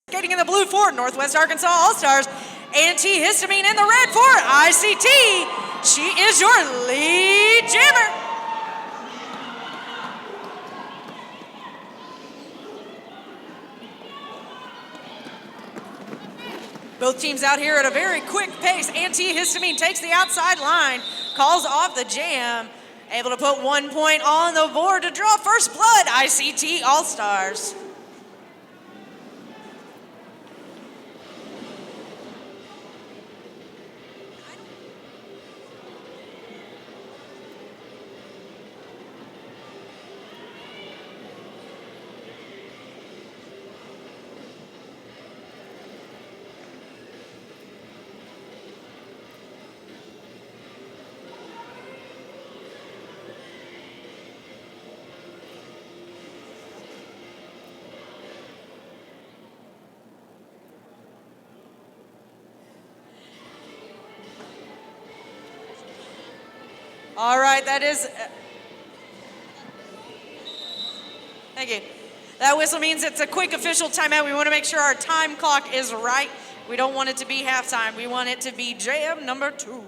Skating in the blue for Northwest Arkansas All-Stars, Antihistamine in the red for ICT. She is your lead jammer. Both teams out here at a very quick pace. Antihistamine takes the outside line, calls off the jam, able to put 1 point on the board to draw first blood, ICT All-Stars. All right, that is, thank you. That whistle means it's a quick official timeout. We want to make sure our time clock is right. We don't want it to be halftime. We want it to be jam number 2.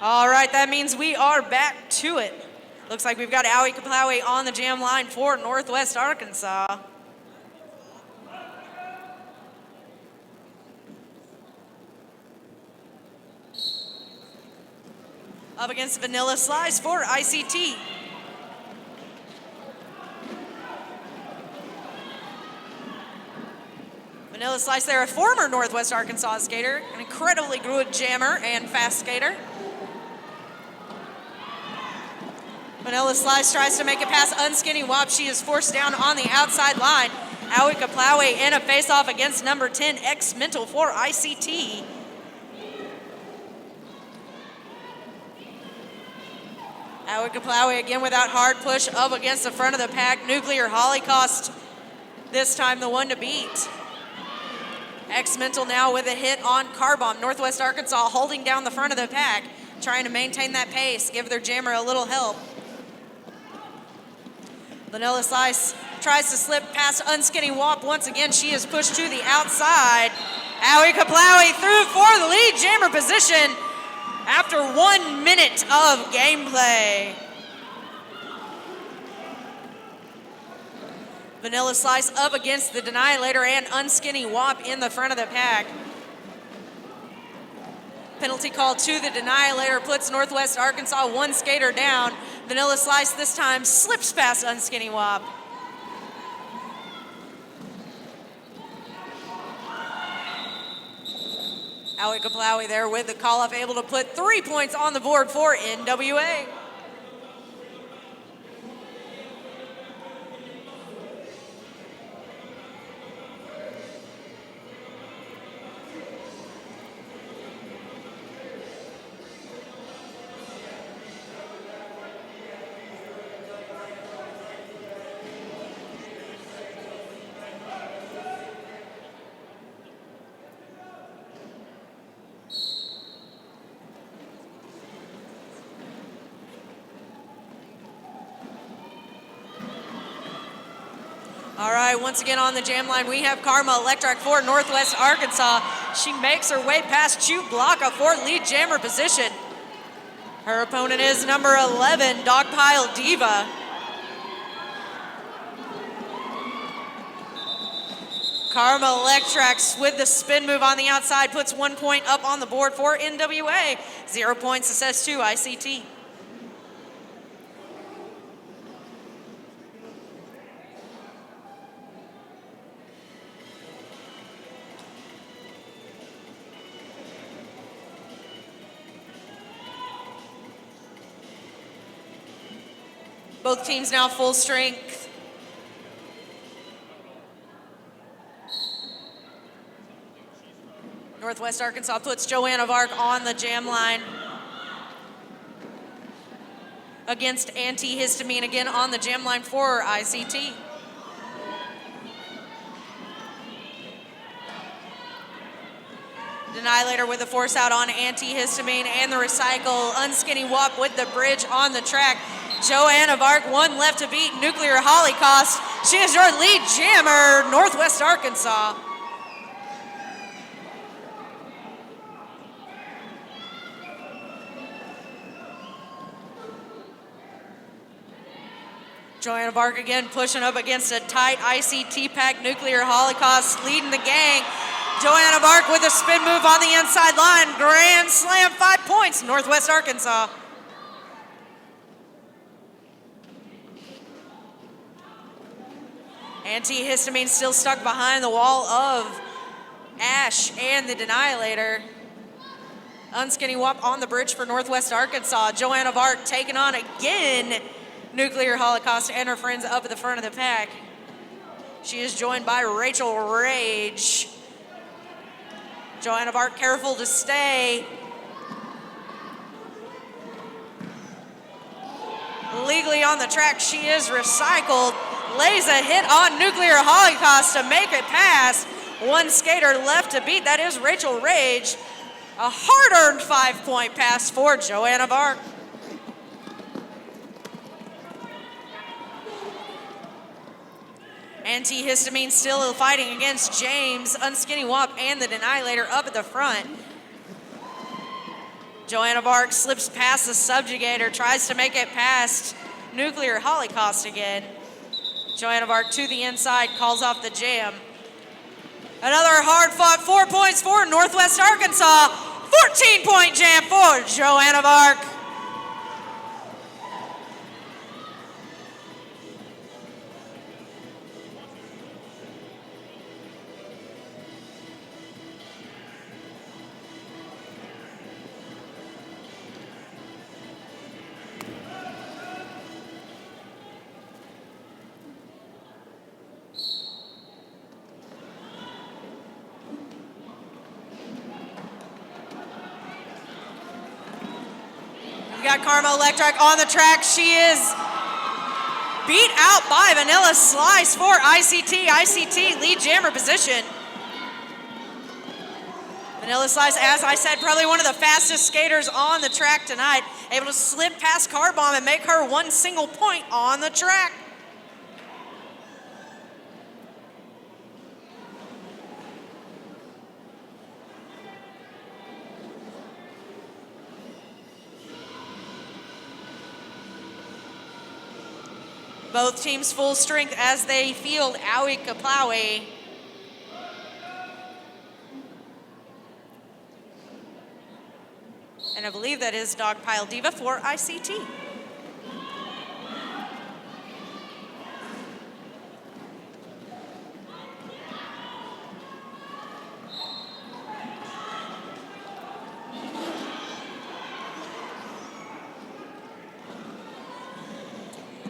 All right, that means we are back to it. Looks like we've got Aoi Kaplawe on the jam line for Northwest Arkansas. Up against Vanilla Slice for ICT. Vanilla Slice there, a former Northwest Arkansas skater, an incredibly good jammer and fast skater. Vanilla Slice tries to make a pass, unskinny wop. She is forced down on the outside line. Aoi Kaplawe in a face-off against number 10, X-Mental for ICT. Aoi Kaplawe again with that hard push up against the front of the pack. Nuclear Holocaust, this time the one to beat. X-Mental now with a hit on Car Bomb. Northwest Arkansas holding down the front of the pack, trying to maintain that pace, give their jammer a little help. Vanilla Slice tries to slip past unskinny wop. Once again, she is pushed to the outside. Aoi Kaplawe through for the lead jammer position after 1 minute of gameplay. Vanilla Slice up against the Annihilator and unskinny wop in the front of the pack. Penalty call to the Annihilator puts Northwest Arkansas 1 skater down. Vanilla Slice this time slips past unskinny wop. Aoi Kaplawe there with the call-off, able to put 3 points on the board for NWA. All right, once again on the jam line, we have Karma Electric for Northwest Arkansas. She makes her way past Chu Blocka for lead jammer position. Her opponent is number 11, Dogpile Diva. Karma Electrax with the spin move on the outside puts 1 point up on the board for NWA. 0 points, assessed to ICT. Both teams now full strength. Northwest Arkansas puts Joanna Vark on the jam line against antihistamine again on the jam line for ICT. Annihilator with the force out on antihistamine and the recycle. Unskinny Wop with the bridge on the track. Joanna Vark, one left to beat. Nuclear Holocaust. She is your lead jammer, Northwest Arkansas. Joanna Vark again pushing up against a tight ICT pack. Nuclear Holocaust leading the gang. Joanna Vark with a spin move on the inside line. Grand slam, 5 points, Northwest Arkansas. Antihistamine still stuck behind the wall of Ash and the Annihilator. Unskinny Wop on the bridge for Northwest Arkansas. Joanna Vark taking on again Nuclear Holocaust and her friends up at the front of the pack. She is joined by Rachel Rage. Joanna Vark careful to stay. Legally on the track, she is recycled. Lays a hit on Nuclear Holocaust to make it pass. One skater left to beat, that is Rachel Rage. A hard-earned 5-point pass for Joanna Vark. Antihistamine still fighting against James, Unskinny Wop, and the Annihilator up at the front. Joanna Vark slips past the Subjugator, tries to make it past Nuclear Holocaust again. Joanna Vark to the inside, calls off the jam. Another hard-fought 4 points for Northwest Arkansas. 14-point jam for Joanna Vark. Got Karma Electric on the track. She is beat out by Vanilla Slice for ICT. ICT lead jammer position. Vanilla Slice, as I said, probably one of the fastest skaters on the track tonight. Able to slip past Car Bomb and make her one single point on the track. Both teams full strength as they field Aui Kaplawe. And I believe that is Dogpile Diva for ICT.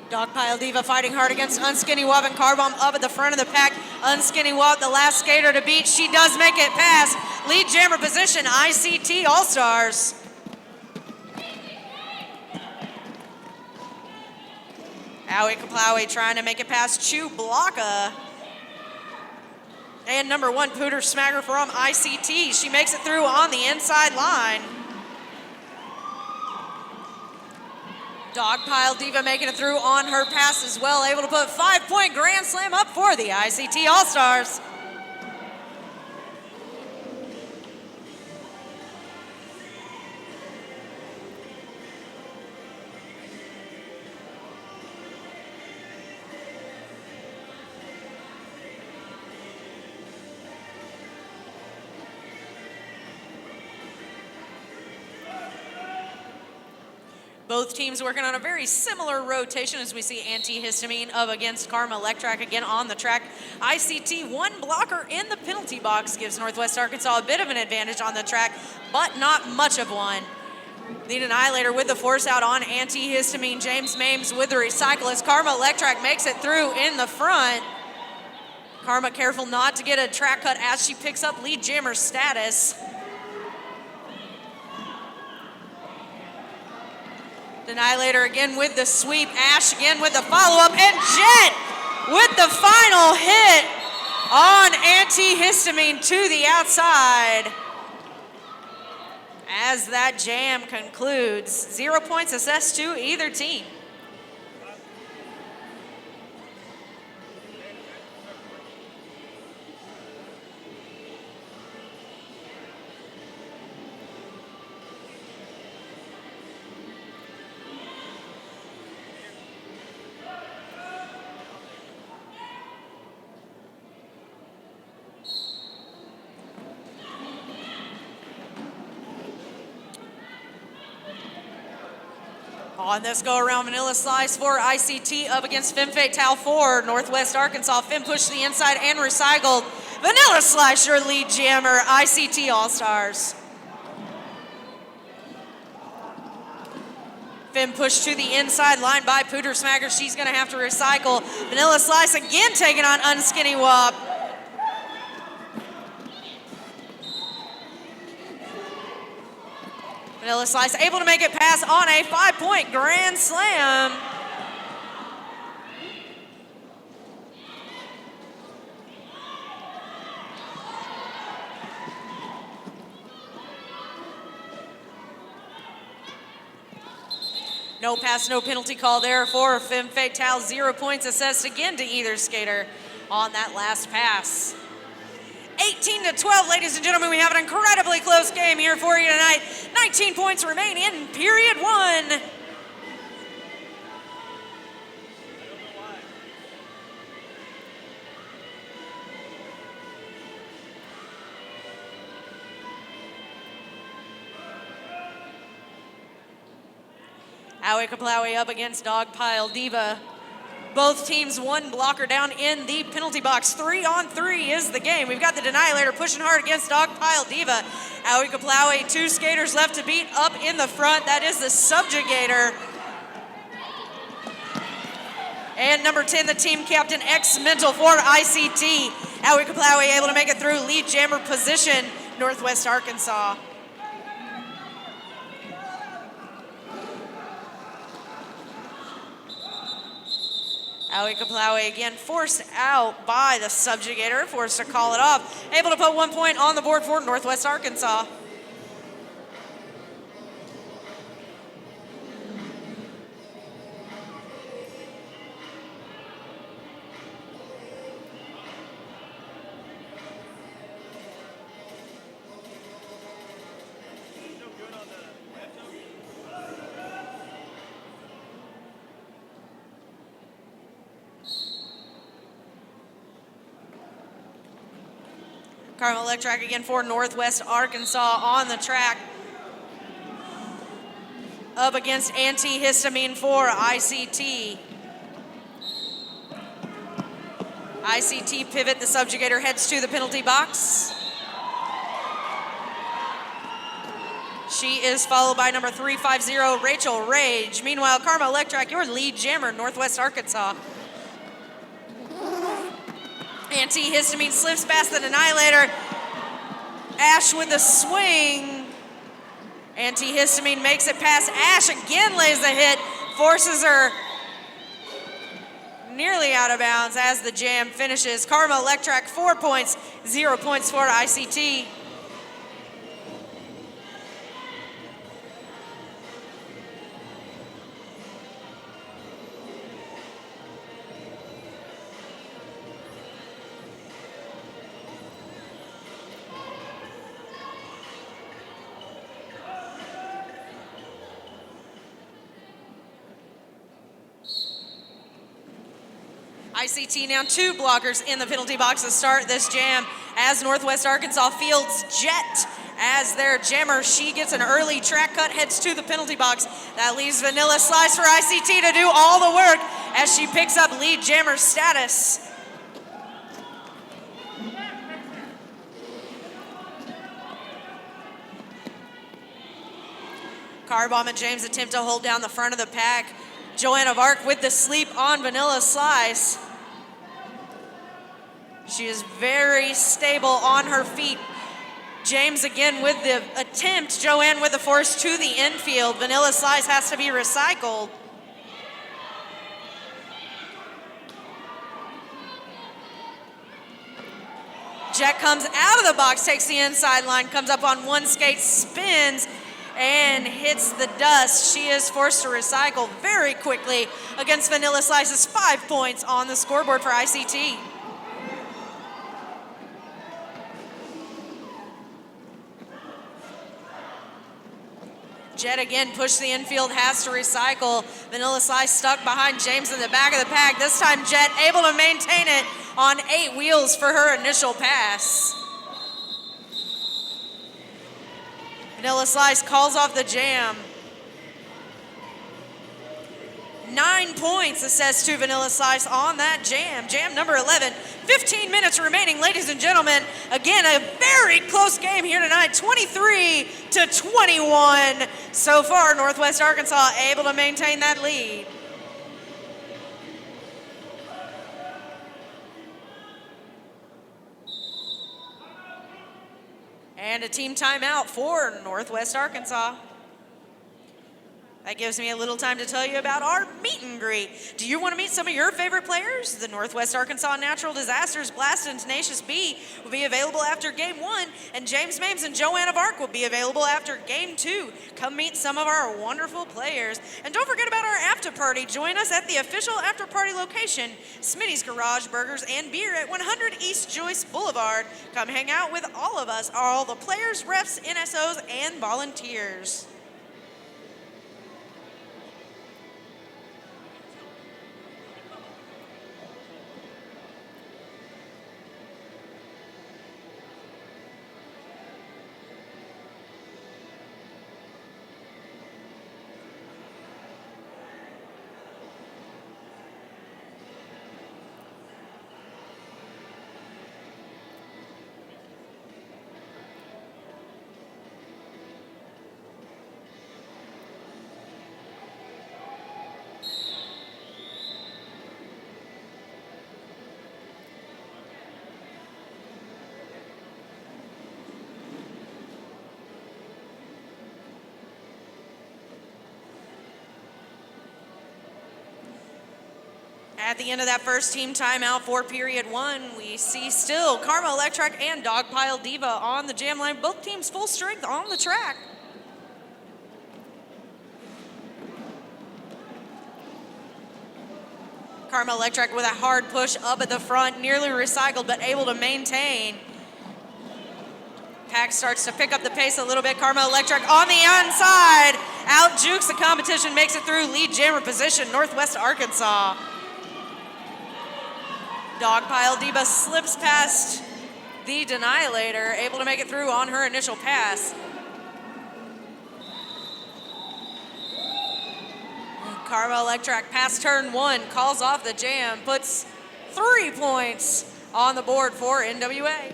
Dogpile Diva fighting hard against Unskinny Wop and Carbomb up at the front of the pack. Unskinny Wop, the last skater to beat. She does make it past. Lead jammer position, ICT All-Stars. Aui Kaplawe trying to make it past Chu Blocka. And number one, Pooter Smagger from ICT. She makes it through on the inside line. Dogpile Diva making it through on her pass as well, able to put 5-point grand slam up for the ICT All-Stars. Both teams working on a very similar rotation as we see Antihistamine up against Karma Electric again on the track. ICT, one blocker in the penalty box, gives Northwest Arkansas a bit of an advantage on the track, but not much of one. The Annihilator with the force out on antihistamine. James Mames with the recyclist. Karma Electrac makes it through in the front. Karma careful not to get a track cut as she picks up lead jammer status. The Annihilator again with the sweep. Ash again with the follow-up. And Jet with the final hit on antihistamine to the outside. As that jam concludes, 0 points assessed to either team. On this go-around, Vanilla Slice for ICT up against Femme Fatale for Northwest Arkansas. Femme pushed to the inside and recycled. Vanilla Slice, your lead jammer, ICT All-Stars. Femme pushed to the inside, line by Pooter Smacker. She's going to have to recycle. Vanilla Slice again taking on Unskinny Wop. Vanilla Slice able to make it pass on a 5-point grand slam. No pass, no penalty call there for Femme Fatale. 0 points assessed again to either skater on that last pass. 18-12, ladies and gentlemen, we have an incredibly close game here for you tonight. 19 points remain in period one. Howie Kaplawi up against Dogpile Diva. Both teams one blocker down in the penalty box. 3-on-3 is the game. We've got the Annihilator pushing hard against Dogpile Diva. Howie Kaplawi, 2 skaters left to beat up in the front. That is the Subjugator. And number 10, the team captain, X-Mental for ICT. Howie Kaplawi able to make it through lead jammer position, Northwest Arkansas. Howie Kaplawi again forced out by the Subjugator, forced to call it off. Able to put 1 point on the board for Northwest Arkansas. Karma Electrac again for Northwest Arkansas on the track. Up against Antihistamine for ICT. ICT pivot, the Subjugator heads to the penalty box. She is followed by number 350, Rachel Rage. Meanwhile, Karma Electrac, your lead jammer, Northwest Arkansas. Antihistamine slips past the Annihilator. Ash with the swing. Antihistamine makes it past Ash, again lays the hit, forces her nearly out of bounds as the jam finishes. Karma Electrac, 4 points, 0 points for ICT. ICT now 2 blockers in the penalty box to start this jam as Northwest Arkansas fields Jet as their jammer. She gets an early track cut, heads to the penalty box. That leaves Vanilla Slice for ICT to do all the work as she picks up lead jammer status. Carbomb and James attempt to hold down the front of the pack. Joanne of Arc with the sleep on Vanilla Slice. She is very stable on her feet. James again with the attempt. Joanne with the force to the infield. Vanilla Slice has to be recycled. Jet comes out of the box, takes the inside line, comes up on one skate, spins, and hits the dust. She is forced to recycle very quickly against Vanilla Slice's 5 points on the scoreboard for ICT. Jet again pushed the infield, has to recycle. Vanilla Slice stuck behind James in the back of the pack. This time Jet able to maintain it on 8 wheels for her initial pass. Vanilla Slice calls off the jam. 9 points, it says, to Vanilla Slice on that jam. Jam number 11. 15 minutes remaining, ladies and gentlemen. Again, a very close game here tonight, 23-21. So far, Northwest Arkansas able to maintain that lead. And a team timeout for Northwest Arkansas. That gives me a little time to tell you about our meet and greet. Do you want to meet some of your favorite players? The Northwest Arkansas Natural Disasters Blast and Tenacious B will be available after Game 1, and James Mames and Joanne of Arc will be available after Game 2. Come meet some of our wonderful players. And don't forget about our after party. Join us at the official after party location, Smitty's Garage Burgers and Beer at 100 East Joyce Boulevard. Come hang out with all of us, all the players, refs, NSOs, and volunteers. At the end of that first team timeout for period 1, we see still Karma Electric and Dogpile Diva on the jam line. Both teams full strength on the track. Karma Electric with a hard push up at the front, nearly recycled but able to maintain. Pack starts to pick up the pace a little bit. Karma Electric on the inside. Out jukes the competition, makes it through lead jammer position, Northwest Arkansas. Dogpile Diva slips past the Denylator, able to make it through on her initial pass. Karma Electric past turn 1, calls off the jam, puts 3 points on the board for NWA.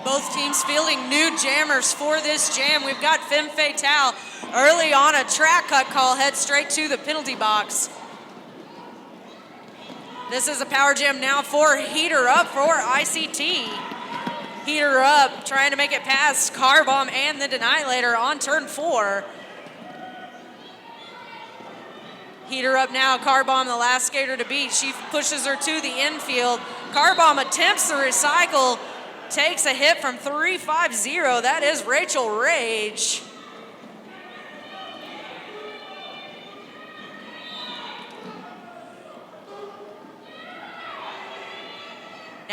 Both teams fielding new jammers for this jam. We've got Femme Fatale early on a track cut call, head straight to the penalty box. This is a power jam now for Heater Up for ICT. Heater Up trying to make it past Carbomb and the Denylator on turn 4. Heater Up now, Carbomb the last skater to beat. She pushes her to the infield. Carbomb attempts to recycle, takes a hit from 350. That is Rachel Rage.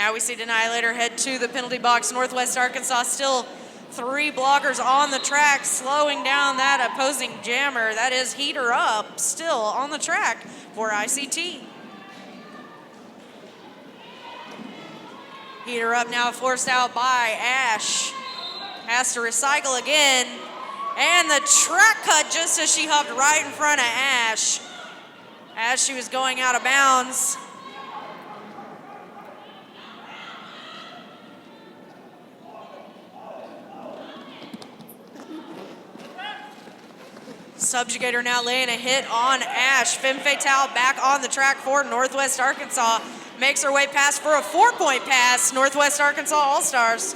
Now we see Annihilator head to the penalty box. Northwest Arkansas still 3 blockers on the track, slowing down that opposing jammer. That is Heater Up still on the track for ICT. Heater Up now forced out by Ash. Has to recycle again. And the track cut just as she hopped right in front of Ash. As she was going out of bounds. Subjugator now laying a hit on Ash. Femme Fatale back on the track for Northwest Arkansas. Makes her way past for a 4-point pass. Northwest Arkansas All-Stars.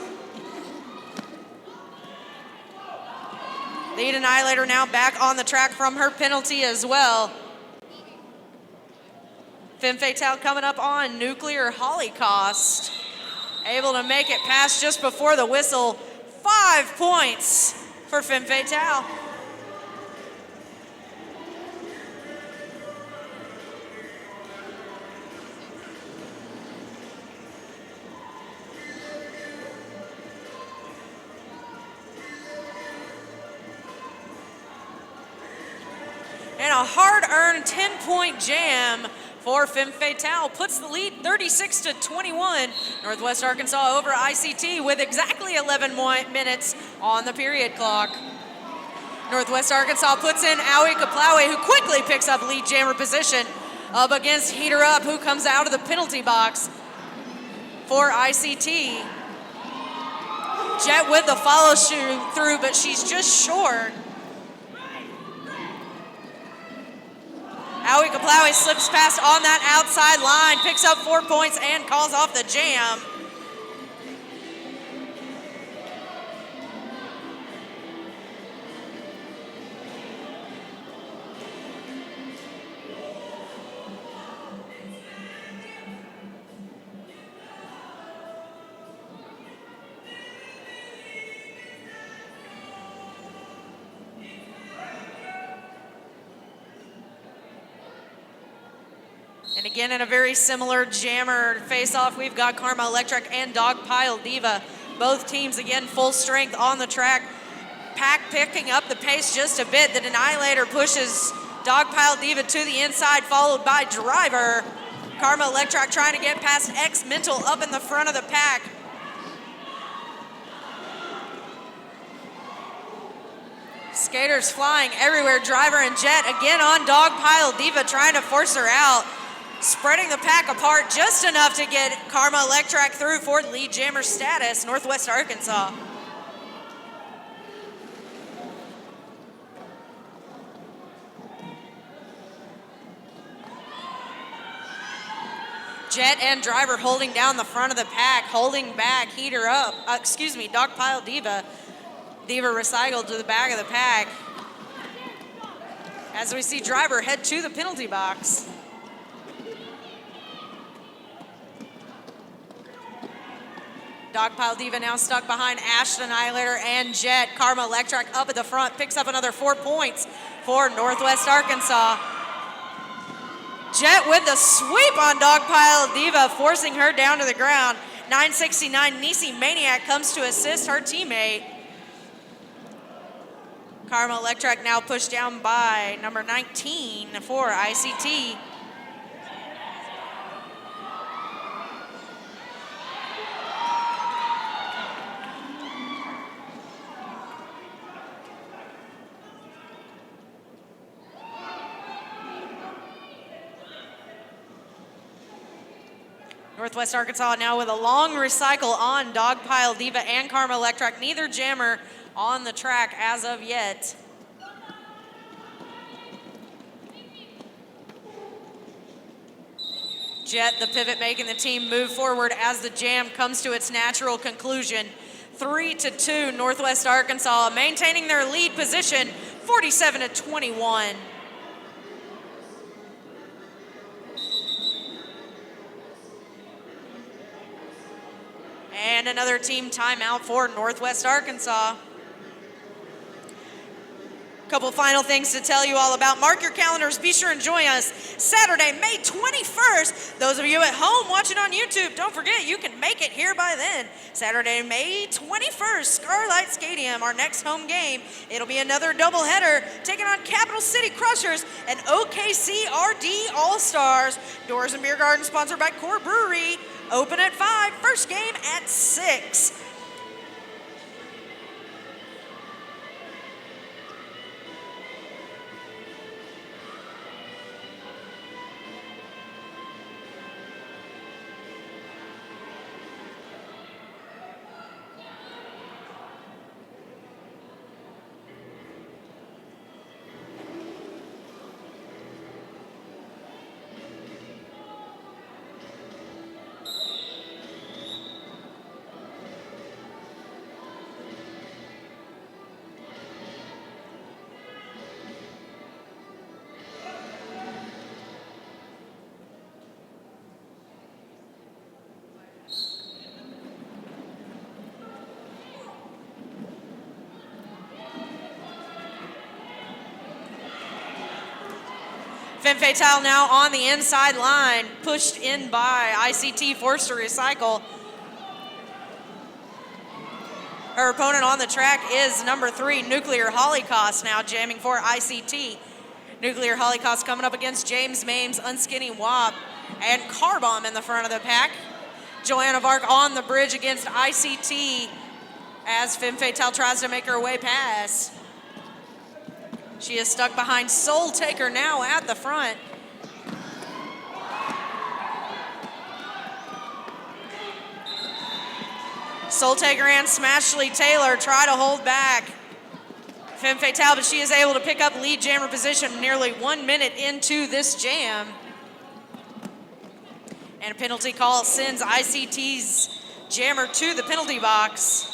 Lead Annihilator now back on the track from her penalty as well. Femme Fatale coming up on Nuclear Holocaust. Able to make it past just before the whistle. 5 points for Femme Fatale. And a hard-earned 10-point jam for Femme Fatale puts the lead 36-21. Northwest Arkansas over ICT with exactly 11 minutes on the period clock. Northwest Arkansas puts in Aoi Kaplawe, who quickly picks up lead jammer position up against Heater Up, who comes out of the penalty box for ICT. Jet with the follow through, but she's just short. Aoi Kaplawe slips past on that outside line, picks up 4 points, and calls off the jam. And again, in a very similar jammer face-off, we've got Karma Electric and Dogpile Diva. Both teams, again, full strength on the track. Pack picking up the pace just a bit. The Annihilator pushes Dogpile Diva to the inside, followed by Driver. Karma Electric trying to get past X Mental up in the front of the pack. Skaters flying everywhere. Driver and Jet again on Dogpile Diva, trying to force her out. Spreading the pack apart just enough to get Karma Electric through for lead jammer status, Northwest Arkansas. Jet and Driver holding down the front of the pack, holding back Heater Up, Dogpile Diva. Diva recycled to the back of the pack. As we see Driver head to the penalty box. Dogpile Diva now stuck behind Ash Annihilator and Jet. Karma Electric up at the front, picks up another 4 points for Northwest Arkansas. Jet with the sweep on Dogpile Diva, forcing her down to the ground. 969 Nisi Maniac comes to assist her teammate. Karma Electric now pushed down by number 19 for ICT. Northwest Arkansas now with a long recycle on Dogpile Diva and Karma Electric. Neither jammer on the track as of yet. Jet, the pivot, making the team move forward as the jam comes to its natural conclusion. 3-2, Northwest Arkansas maintaining their lead position, 47-21. And another team timeout for Northwest Arkansas. Couple final things to tell you all about. Mark your calendars. Be sure and join us Saturday, May 21st. Those of you at home watching on YouTube, don't forget you can make it here by then. Saturday, May 21st, Scarlight Stadium, our next home game. It'll be another doubleheader taking on Capital City Crushers and OKCRD All-Stars. Doors and Beer Garden sponsored by Core Brewery. Open at 5, first game at 6. Femme Fatale now on the inside line, pushed in by ICT, forced to recycle. Her opponent on the track is number 3, Nuclear Holocaust, now jamming for ICT. Nuclear Holocaust coming up against James Mames, Unskinny Wop, and Car Bomb in the front of the pack. Joanna Vark on the bridge against ICT as Femme Fatale tries to make her way past. She is stuck behind Soul Taker now at the front. Soul Taker and Smashley Taylor try to hold back Femme Fatale, but she is able to pick up lead jammer position nearly 1 minute into this jam. And a penalty call sends ICT's jammer to the penalty box.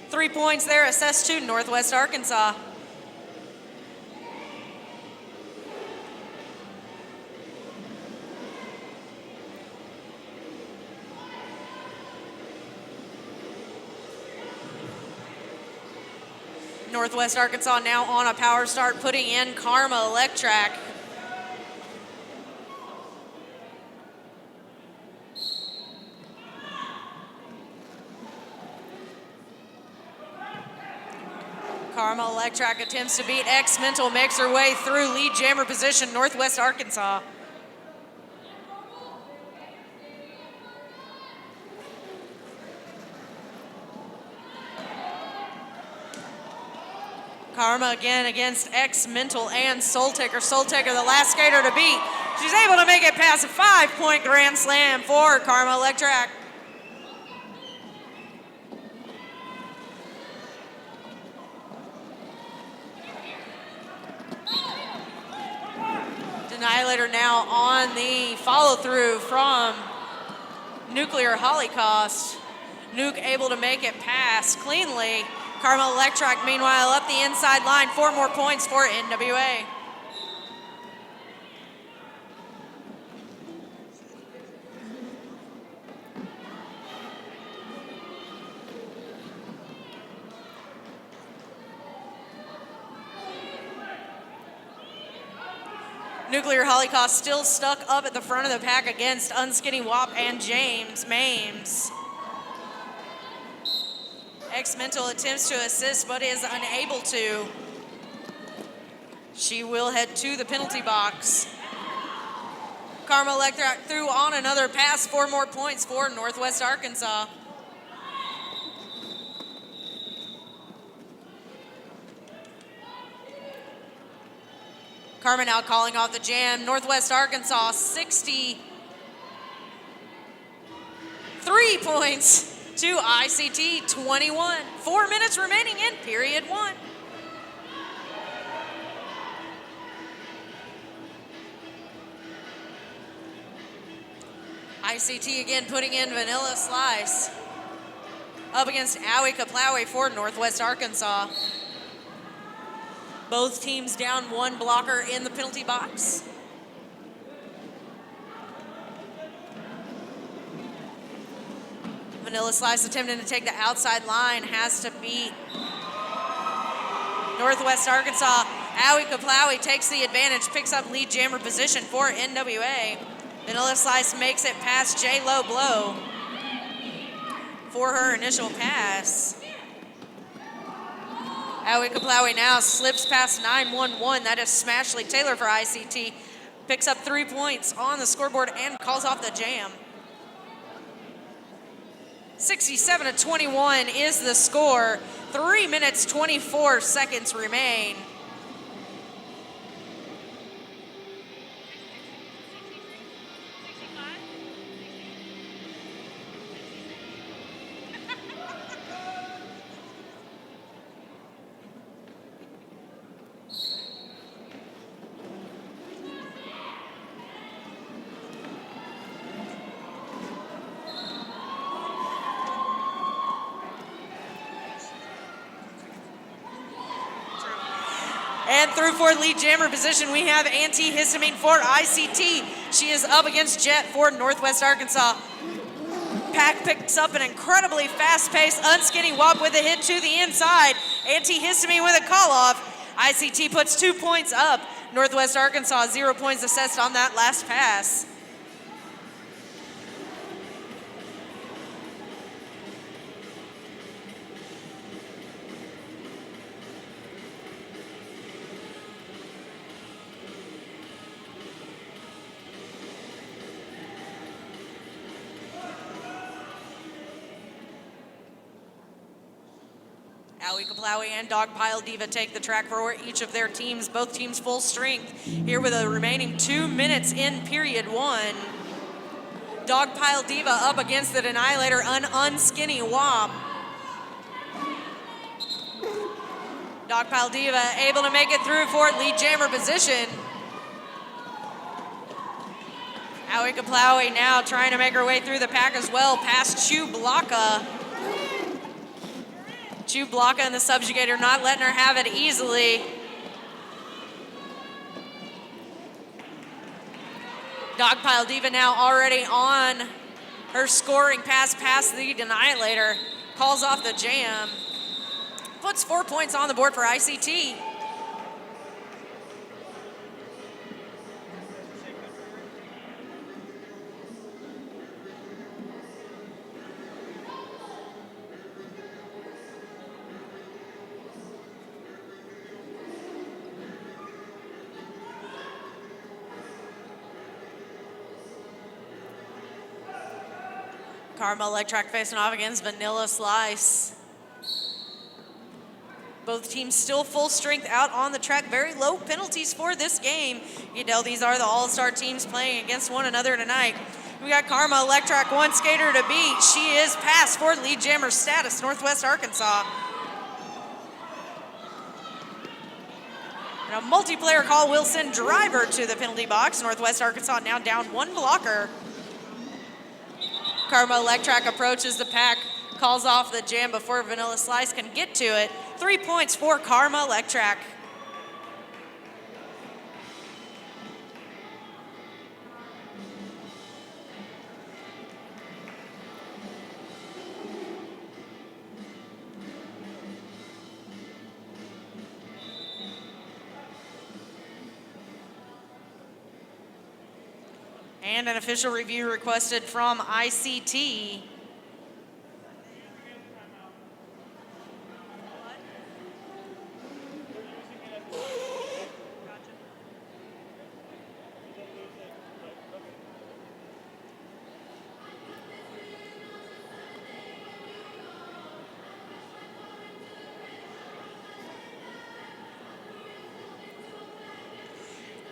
Three points there assessed to Northwest Arkansas. Northwest Arkansas now on a power start, putting in Karma Electrac. Karma Electrac attempts to beat X-Mental, makes her way through lead jammer position, Northwest Arkansas. Karma again against X-Mental and Soul Taker. Soul Taker, the last skater to beat. She's able to make it past a 5-point grand slam for Karma Electrac. Annihilator now on the follow-through from Nuclear Holocaust. Nuke able to make it pass cleanly. Karma Electrac, meanwhile, up the inside line. 4 more points for NWA. Nuclear Holocaust still stuck up at the front of the pack against Unskinny Wop and James Mames. X-Mental attempts to assist but is unable to. She will head to the penalty box. Karma Electrac threw on another pass. 4 more points for Northwest Arkansas. Karma now calling off the jam. Northwest Arkansas, 63 points to ICT, 21. 4 minutes remaining in period 1. ICT again putting in Vanilla Slice up against Aui Kaplaui for Northwest Arkansas. Both teams down 1 blocker in the penalty box. Vanilla Slice attempting to take the outside line, has to beat Northwest Arkansas. Howie Kaplawi takes the advantage, picks up lead jammer position for NWA. Vanilla Slice makes it past J-Lo Blow for her initial pass. Howie Kaplawi now slips past 911. That is Smashley Taylor for ICT. Picks up 3 points on the scoreboard and calls off the jam. 67-21 is the score. 3 minutes, 24 seconds remain. And through for lead jammer position, we have antihistamine for ICT. She is up against Jet for Northwest Arkansas. Pack picks up an incredibly fast-paced, unskinny wop with a hit to the inside. Antihistamine with a call-off. ICT puts 2 points up. Northwest Arkansas, 0 points assessed on that last pass. Howie Kaplawi and Dogpile Diva take the track for each of their teams, both teams full strength. Here with the remaining 2 minutes in period one. Dogpile Diva up against the Annihilator, an unskinny wop. Dogpile Diva able to make it through for lead jammer position. Howie Kaplawi now trying to make her way through the pack as well, past Chu Blaka. Chu Blaka and the Subjugator not letting her have it easily. Dogpile Diva now already on her scoring pass past the Annihilator. Calls off the jam. Puts 4 points on the board for ICT. Karma Electrac facing off against Vanilla Slice. Both teams still full strength out on the track. Very low penalties for this game. You know, these are the all-star teams playing against one another tonight. We got Karma Electrac, one skater to beat. She is passed for lead jammer status, Northwest Arkansas. And a multiplayer call will send Driver to the penalty box. Northwest Arkansas now down one blocker. Karma Electrac approaches the pack, calls off the jam before Vanilla Slice can get to it. 3 points for Karma Electrac. And an official review requested from ICT.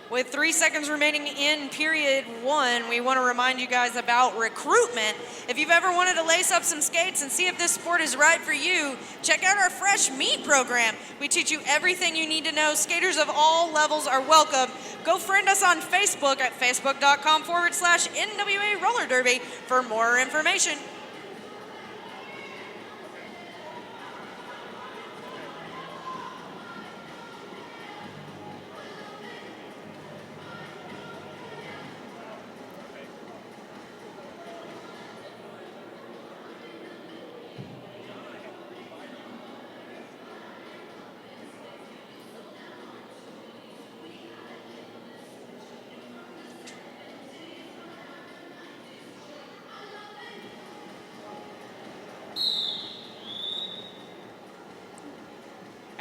With 3 seconds remaining in period one, we want to remind you guys about recruitment. If you've ever wanted to lace up some skates and see if this sport is right for you, check out our Fresh Meat program. We teach you everything you need to know. Skaters of all levels are welcome. Go friend us on Facebook at facebook.com/NWA Roller Derby for more information.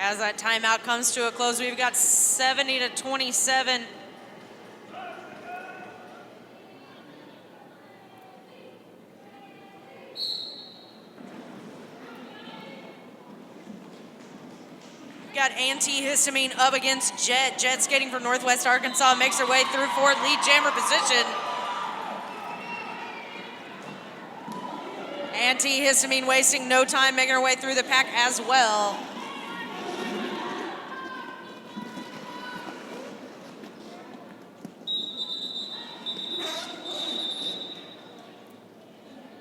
As that timeout comes to a close, we've got 70-27. Got antihistamine up against Jet. Jet skating for Northwest Arkansas, makes her way through for lead jammer position. Antihistamine wasting no time, making her way through the pack as well.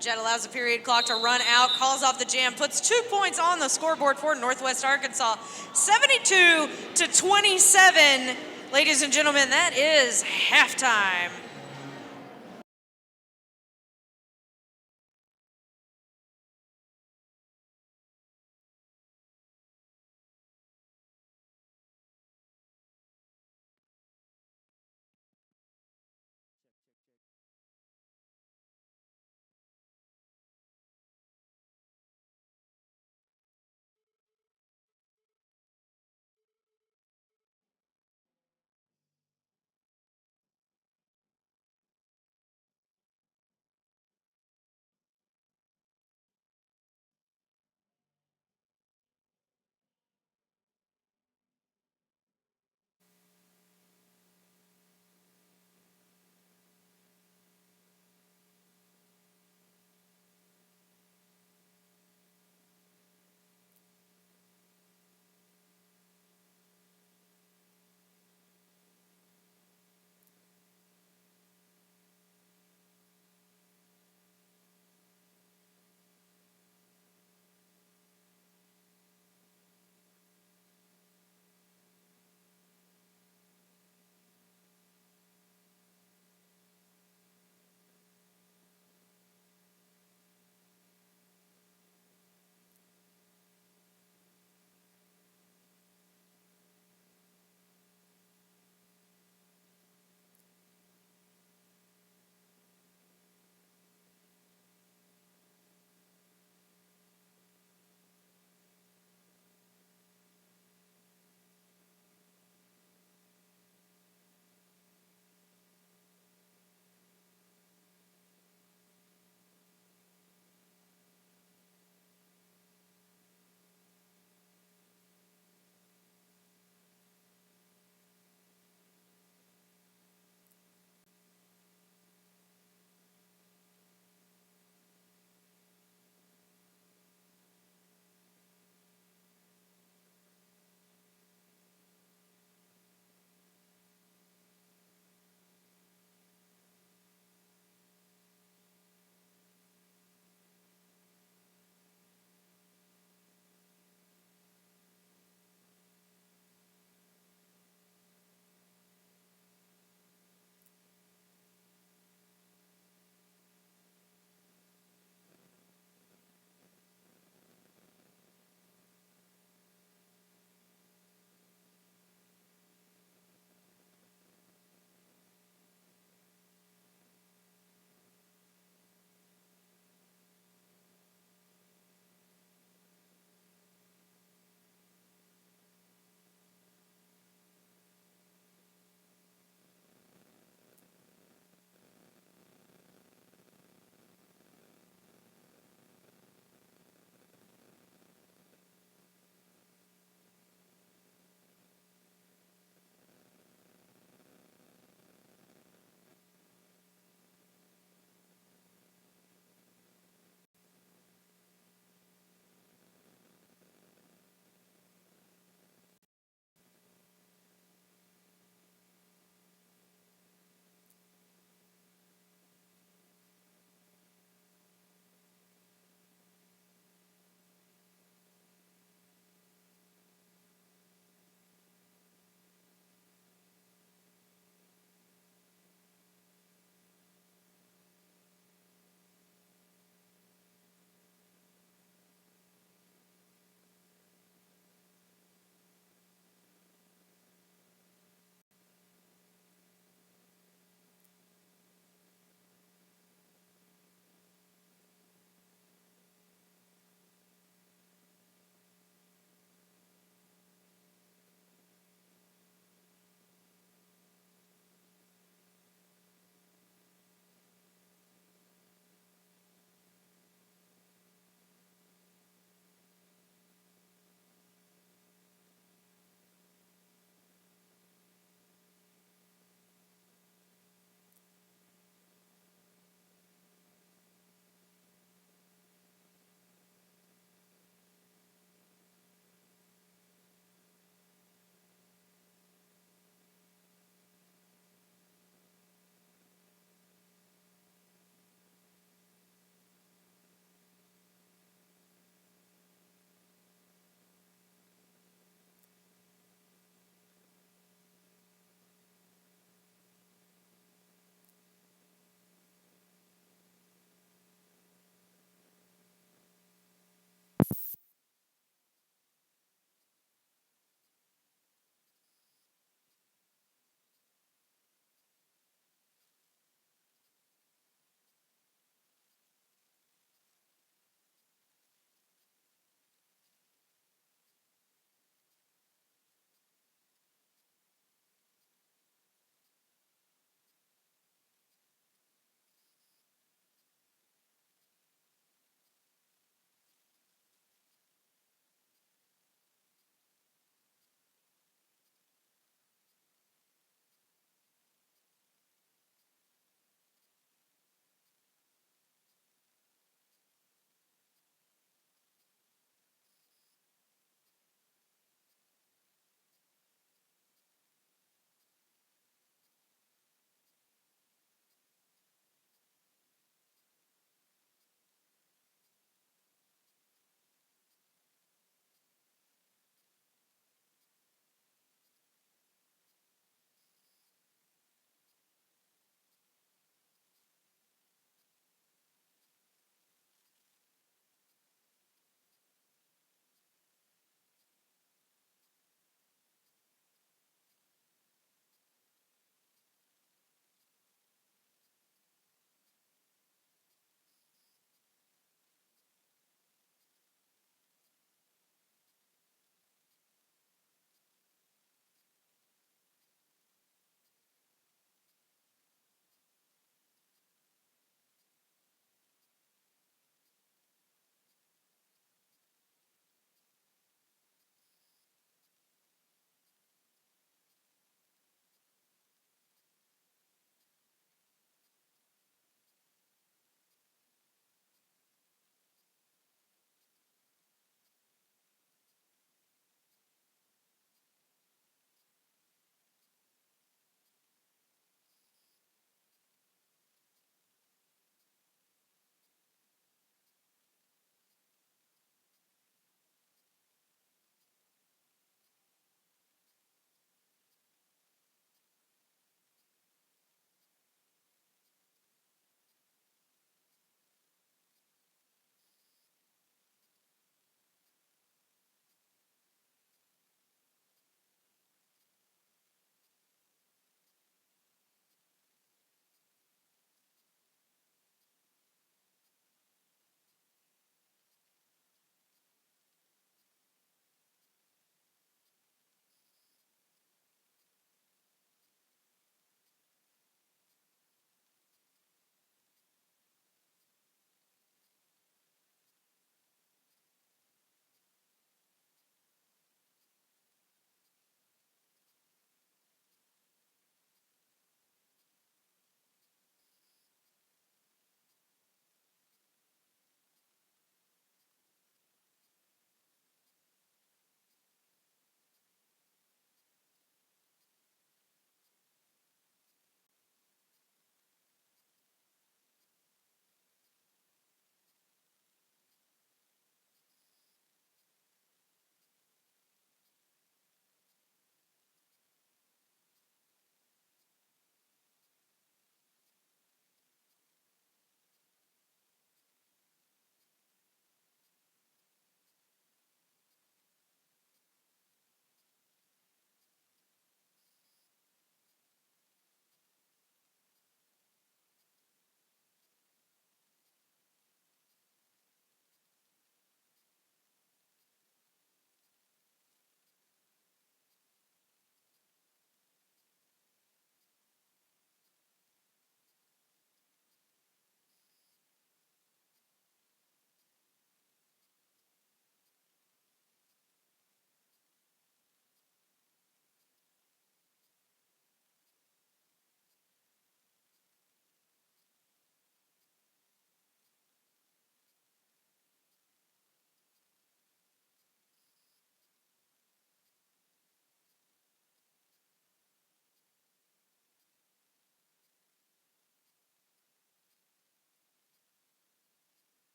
Jet allows the period clock to run out, calls off the jam, puts 2 points on the scoreboard for Northwest Arkansas. 72-27. Ladies and gentlemen, that is halftime.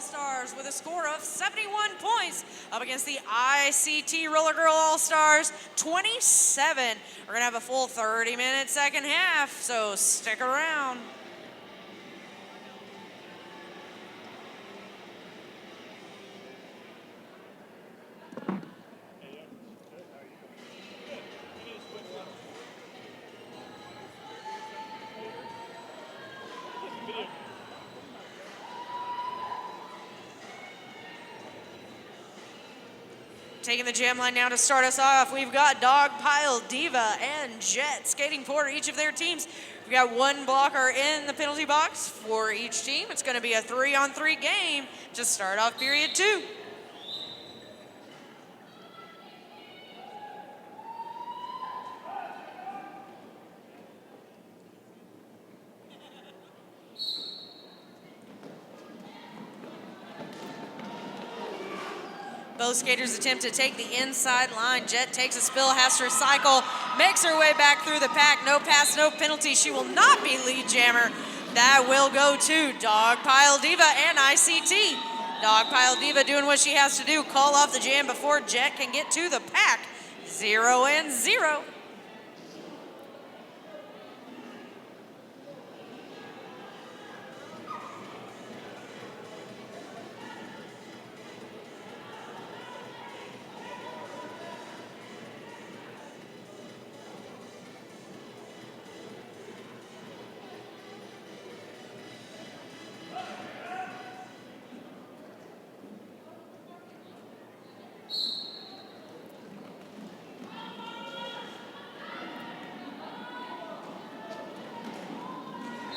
All-Stars with a score of 71 points up against the ICT Roller Girl All-Stars 27. We're going to have a full 30-minute second half, so stick around. Taking the jam line now to start us off, we've got Dogpile, Diva, and Jet skating for each of their teams. We've got one blocker in the penalty box for each team. It's going to be a 3-on-3 game to start off period 2. Both skaters attempt to take the inside line. Jet takes a spill, has to recycle, makes her way back through the pack. No pass, no penalty. She will not be lead jammer. That will go to Dogpile Diva and ICT. Dogpile Diva doing what she has to do, call off the jam before Jet can get to the pack. 0-0.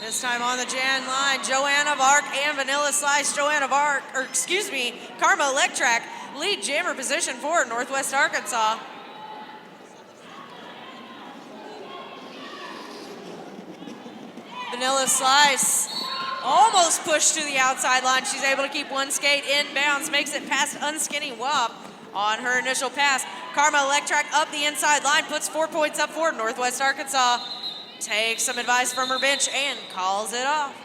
This time on the jam line, Joanna of Arc and Vanilla Slice. Karma Electrac, lead jammer position for Northwest Arkansas. Vanilla Slice almost pushed to the outside line. She's able to keep one skate inbounds, makes it past Unskinny Wop on her initial pass. Karma Electrac up the inside line, puts 4 points up for Northwest Arkansas. Takes some advice from her bench and calls it off.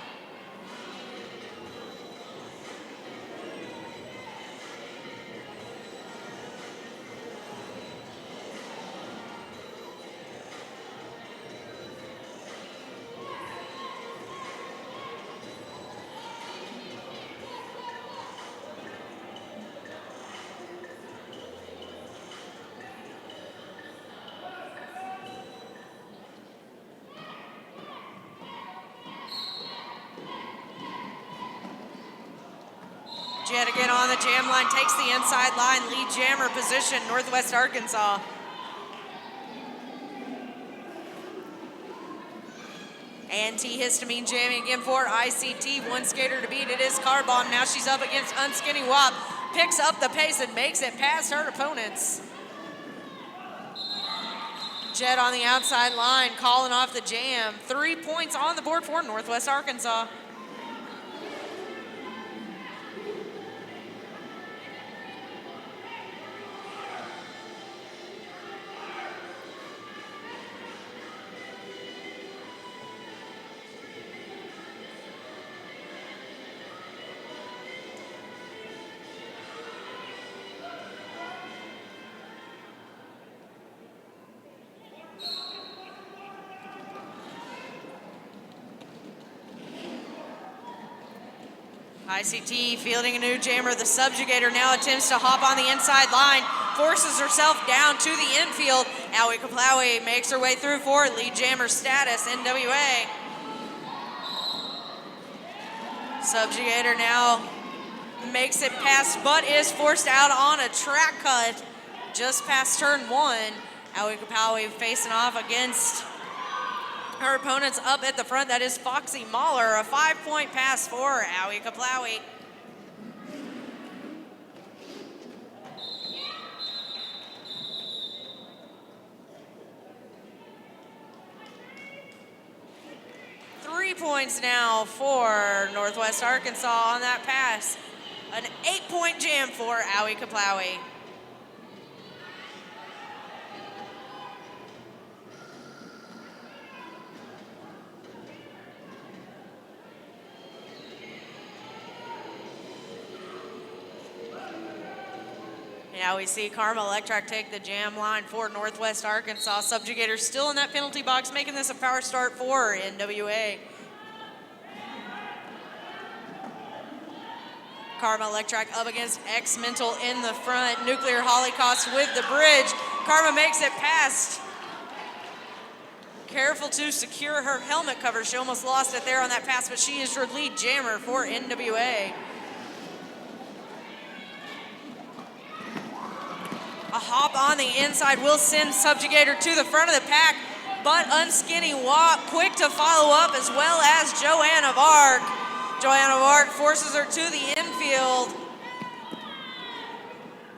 Jet again on the jam line, takes the inside line, lead jammer position, Northwest Arkansas. Antihistamine jamming again for ICT. One skater to beat, it is Carbomb. Now she's up against Unskinny Wop, picks up the pace and makes it past her opponents. Jet on the outside line, calling off the jam. 3 points on the board for Northwest Arkansas. ICT fielding a new jammer. The Subjugator now attempts to hop on the inside line, forces herself down to the infield. Aoi Kaplawi makes her way through for lead jammer status, NWA. Subjugator now makes it past, but is forced out on a track cut just past turn 1. Aoi Kaplawi facing off against her opponents up at the front. That is Foxy Mahler, a 5-point pass for Aoi Kaplawi. Three points now for Northwest Arkansas on that pass. An 8-point jam for Aoi Kaplawi. Now we see Karma Electric take the jam line for Northwest Arkansas. Subjugator still in that penalty box, making this a power start for NWA. Karma Electric up against X Mental in the front. Nuclear Holocaust with the bridge. Karma makes it past. Careful to secure her helmet cover. She almost lost it there on that pass, but she is your lead jammer for NWA. A hop on the inside will send Subjugator to the front of the pack, but Unskinny Walk quick to follow up, as well as Joanna Vark. Joanna Vark forces her to the infield.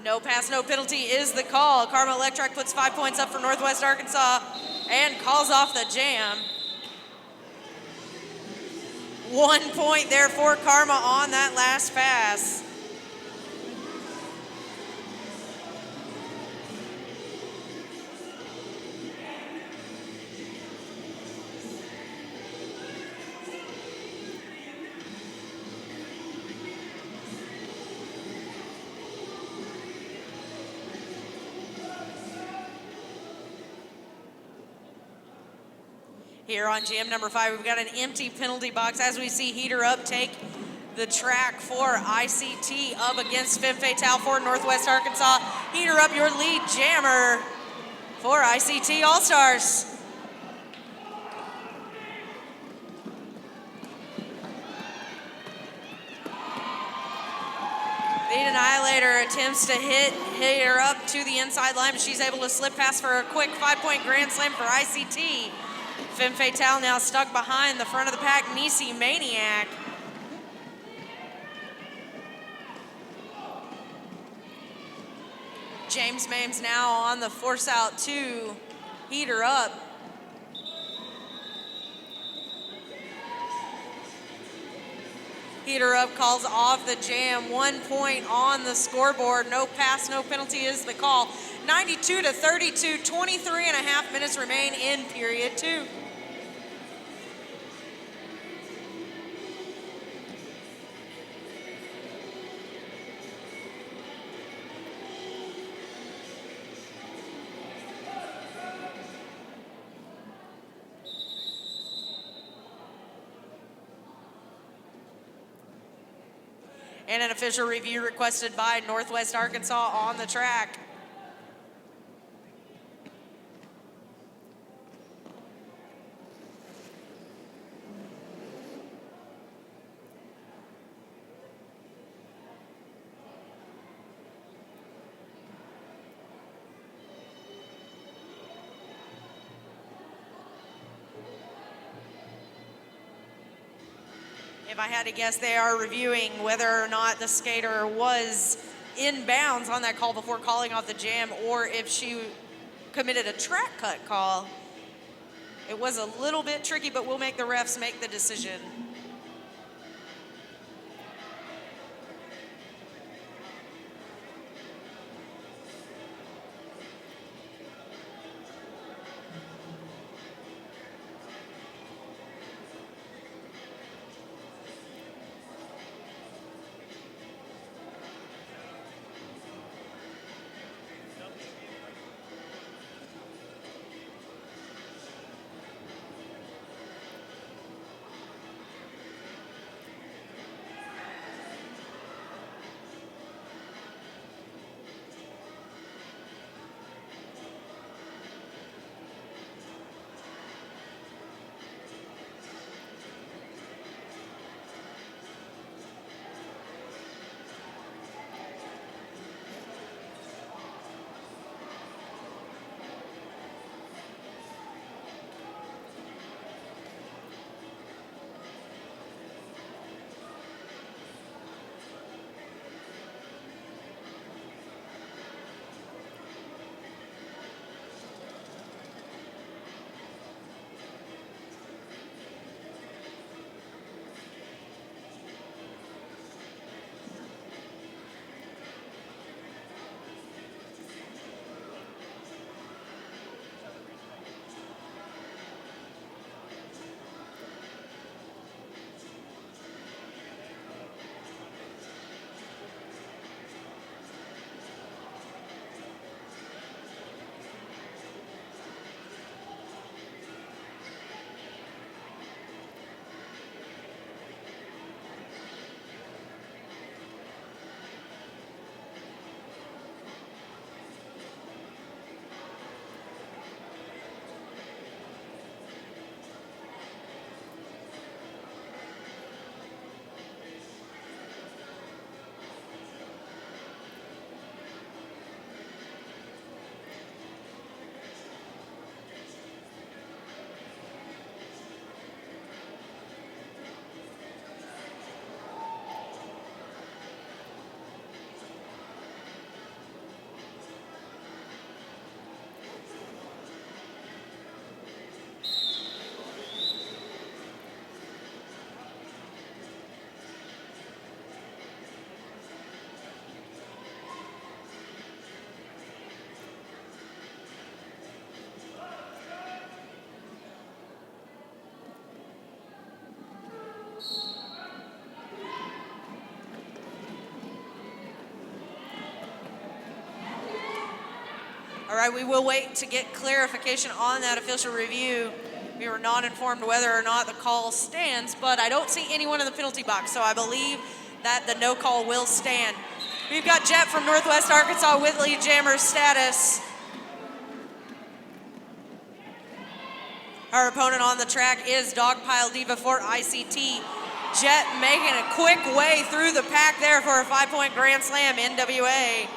No pass, no penalty is the call. Karma Electric puts 5 points up for Northwest Arkansas and calls off the jam. 1 point there for Karma on that last pass. Here on jam number 5, we've got an empty penalty box as we see Heater Up take the track for ICT up against Femme Fatale for Northwest Arkansas. Heater Up, your lead jammer for ICT All-Stars. The Annihilator attempts to hit Heater Up to the inside line, but she's able to slip past for a quick 5-point grand slam for ICT. Femme Fatale now stuck behind the front of the pack, Nisi Maniac. James Mames now on the force out to Heater Up. Heater Up calls off the jam. 1 point on the scoreboard. No pass, no penalty is the call. 92-32, 23 and a half minutes remain in period 2. And an official review requested by Northwest Arkansas on the track. If I had to guess, they are reviewing whether or not the skater was in bounds on that call before calling off the jam, or if she committed a track cut call. It was a little bit tricky, but we'll make the refs make the decision. All right, we will wait to get clarification on that official review. We were not informed whether or not the call stands, but I don't see anyone in the penalty box, so I believe that the no call will stand. We've got Jet from Northwest Arkansas with lead jammer status. Our opponent on the track is Dogpile Diva for ICT. Jet making a quick way through the pack there for a 5-point Grand Slam NWA.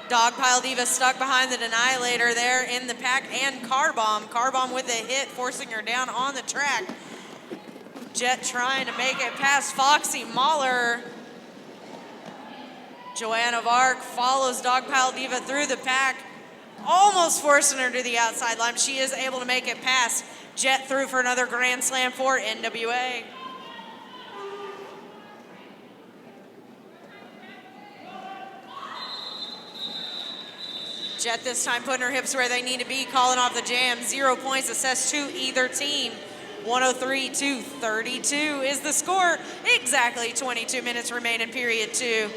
Dogpile Diva stuck behind the Annihilator there in the pack, and Car Bomb. Car Bomb with a hit, forcing her down on the track. Jet trying to make it past Foxy Mahler. Joanna Vark follows Dogpile Diva through the pack, almost forcing her to the outside line. She is able to make it past. Jet through for another Grand Slam for NWA. Jet this time putting her hips where they need to be, calling off the jam. 0 points assessed to either team. 103-32 is the score. Exactly 22 minutes remain in period 2.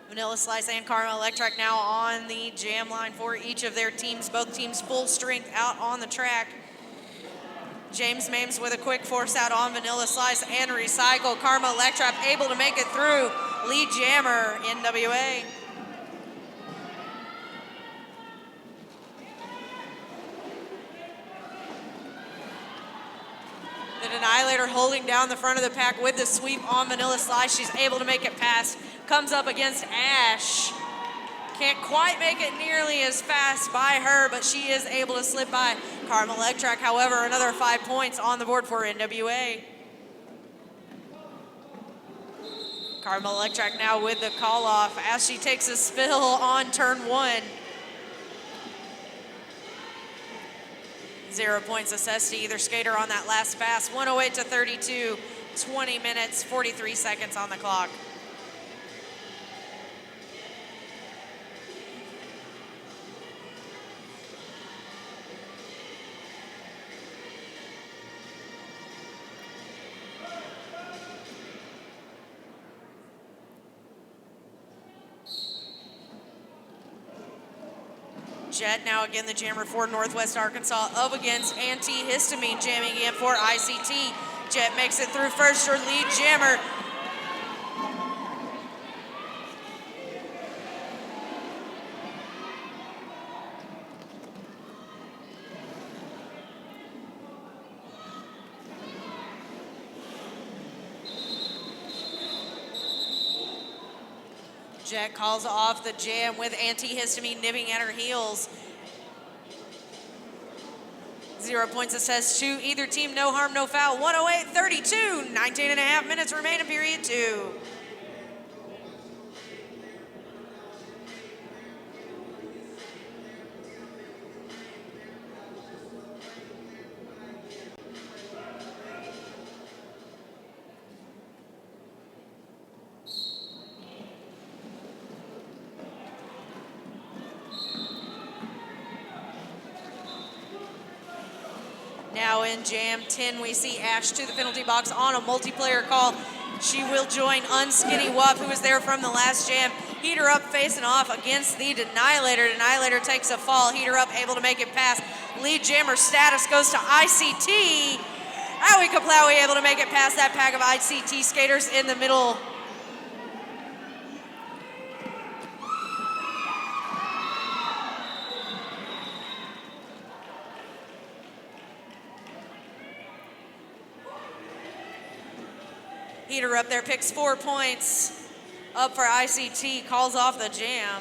Vanilla Slice and Karma Electric now on the jam line for each of their teams. Both teams full strength out on the track. James Mames with a quick force out on Vanilla Slice and Recycle. Karma Electric able to make it through. Lead jammer NWA. The Annihilator holding down the front of the pack with the sweep on Vanilla Slice. She's able to make it past. Comes up against Ash. Can't quite make it nearly as fast by her, but she is able to slip by. Karma Electric, however, another 5 points on the board for NWA. Karma Electric now with the call off as she takes a spill on turn 1. 0 points assessed to either skater on that last pass. 108-32, 20 minutes, 43 seconds on the clock. Jet now again the jammer for Northwest Arkansas up against Antihistamine jamming in for ICT. Jet makes it through first, her lead jammer. Jet calls off the jam with Antihistamine nipping at her heels. 0 points assessed to either team, no harm, no foul. 108-32, 19 and a half minutes remain in period 2. Now in Jam 10, we see Ash to the penalty box on a multiplayer call. She will join Unskinny Wuff, who was there from the last jam. Heater up facing off against the Annihilator. Annihilator takes a fall. Heater up able to make it past. Lead jammer status goes to ICT. Howie Kaplawi able to make it past that pack of ICT skaters in the middle. Heater up there, picks 4 points. Up for ICT, calls off the jam.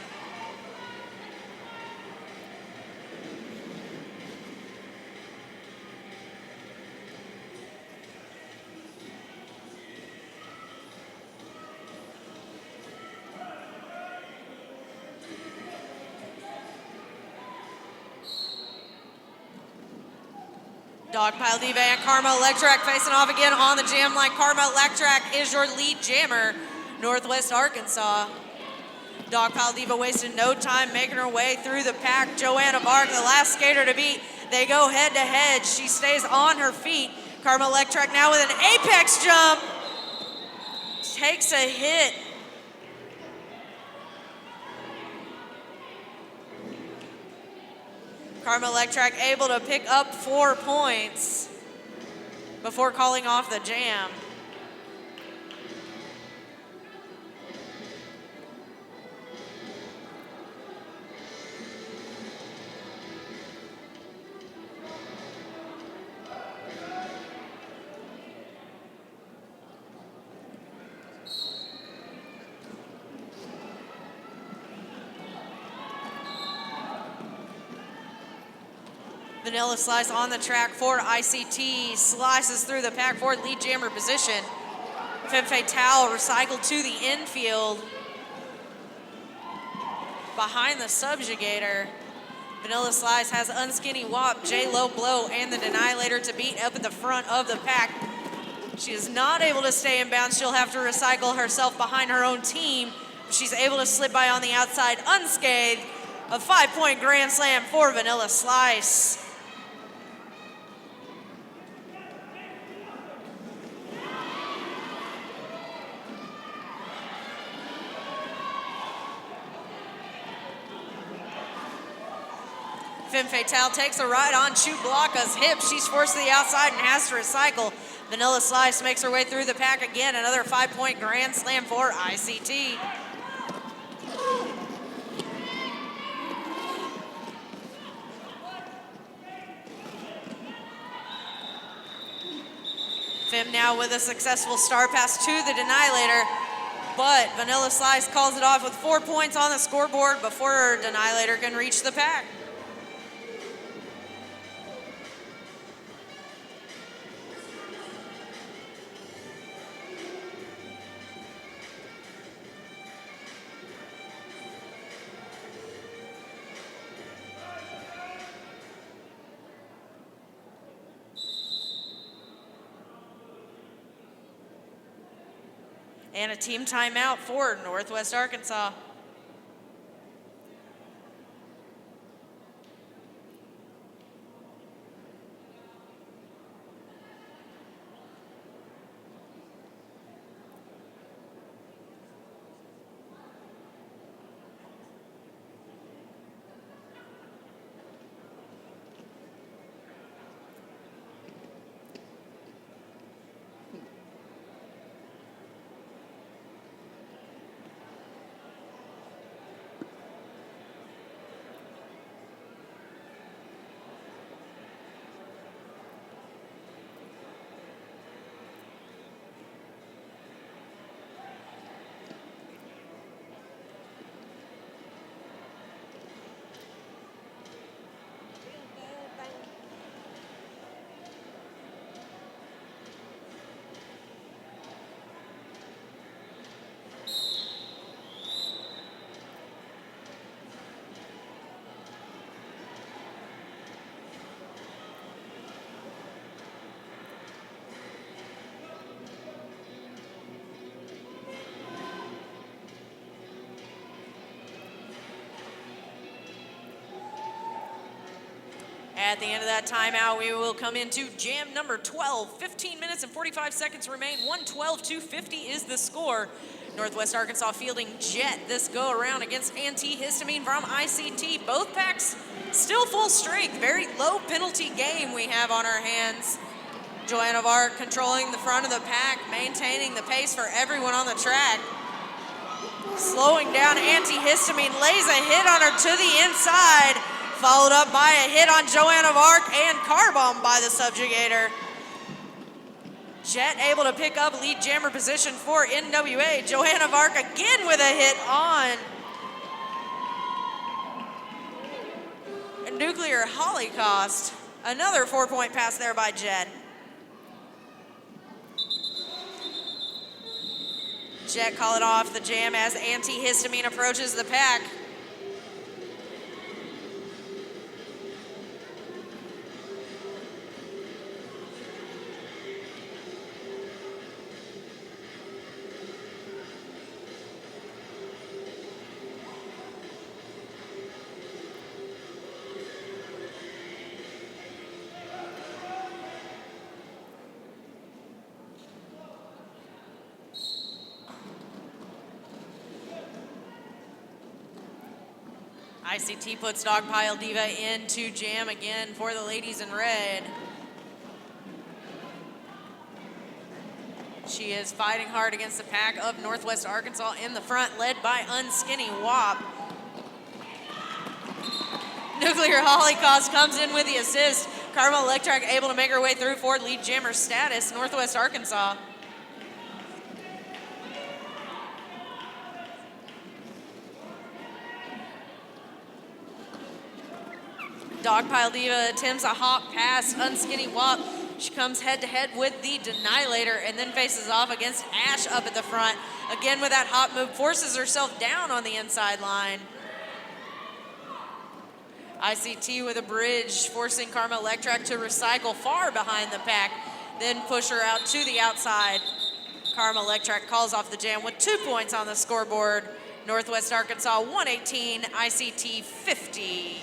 Dogpile Diva and Karma Electric facing off again on the jam line. Karma Electric is your lead jammer, Northwest Arkansas. Dogpile Diva wasted no time making her way through the pack. Joanna Bark, the last skater to beat. They go head to head. She stays on her feet. Karma Electric now with an apex jump. Takes a hit. Karma Electric able to pick up 4 points before calling off the jam. Vanilla Slice on the track for ICT, slices through the pack for lead jammer position. Femme Fatale recycled to the infield. Behind the subjugator, Vanilla Slice has Unskinny Wop, J-Lo Blow, and the Denylator to beat up at the front of the pack. She is not able to stay in bounds. She'll have to recycle herself behind her own team. She's able to slip by on the outside unscathed. A 5-point grand slam for Vanilla Slice. Femme Fatale takes a ride on Chublaka's hip. She's forced to the outside and has to recycle. Vanilla Slice makes her way through the pack again. Another 5-point grand slam for ICT. Femme now with a successful star pass to the Denylator, but Vanilla Slice calls it off with 4 points on the scoreboard before her Denylator can reach the pack. And a team timeout for Northwest Arkansas. At the end of that timeout, we will come into jam number 12. 15 minutes and 45 seconds remain. 112-250 is the score. Northwest Arkansas fielding Jet this go around against Antihistamine from ICT. Both packs still full strength. Very low penalty game we have on our hands. Joanna Vark controlling the front of the pack, maintaining the pace for everyone on the track. Slowing down Antihistamine, lays a hit on her to the inside, followed up by a hit on Joanna Vark and car bomb by the subjugator. Jet able to pick up lead jammer position for NWA. Joanna Vark again with a hit on Nuclear Holocaust. Another 4-point pass there by Jet. Jet calling off the jam as Antihistamine approaches the pack. ICT puts Dogpile Diva into jam again for the ladies in red. She is fighting hard against the pack of Northwest Arkansas in the front, led by Unskinny Wop. Nuclear Holocaust comes in with the assist. Carmel Electric able to make her way through for lead jammer status, Northwest Arkansas. Dogpile Diva attempts a hop past Unskinny Wop. She comes head-to-head with the Denylator and then faces off against Ash up at the front. Again with that hop move, forces herself down on the inside line. ICT with a bridge, forcing Karma Electric to recycle far behind the pack, then push her out to the outside. Karma Electric calls off the jam with 2 points on the scoreboard. Northwest Arkansas 118, ICT 50.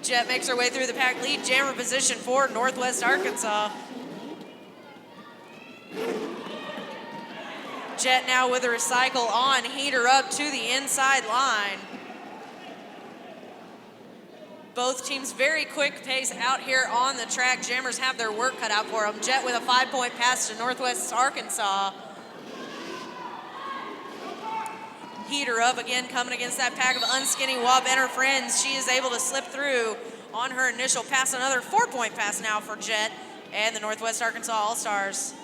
Jet makes her way through the pack, lead jammer position for Northwest Arkansas. Jet now with a recycle on, heater up to the inside line. Both teams very quick pace out here on the track. Jammers have their work cut out for them. Jet with a 5-point pass to Northwest Arkansas. Heater up again, coming against that pack of Unskinny Wop and her friends. She is able to slip through on her initial pass. Another 4-point pass now for Jet and the Northwest Arkansas All-Stars.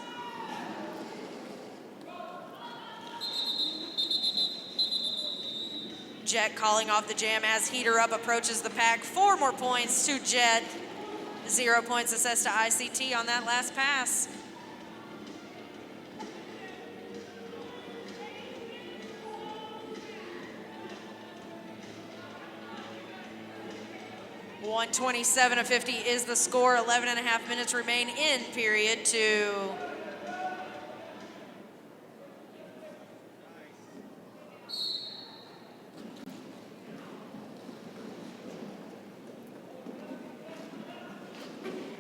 Jet calling off the jam as Heater Up approaches the pack. 4 more points to Jet. 0 points assessed to ICT on that last pass. .127-50 is the score. 11.5 minutes remain in period 2.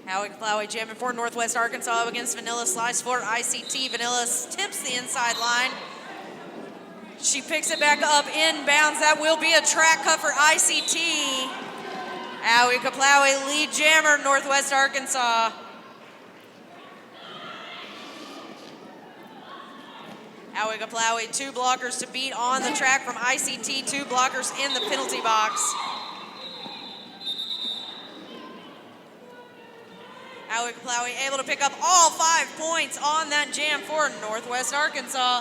Howie Flowey jamming for Northwest Arkansas up against Vanilla Slice for ICT. Vanilla tips the inside line. She picks it back up inbounds. That will be a track cut for ICT. Howie Kaplawi, lead jammer, Northwest Arkansas. Howie Kaplawi, 2 blockers to beat on the track from ICT, 2 blockers in the penalty box. Howie Kaplawi able to pick up all 5 points on that jam for Northwest Arkansas.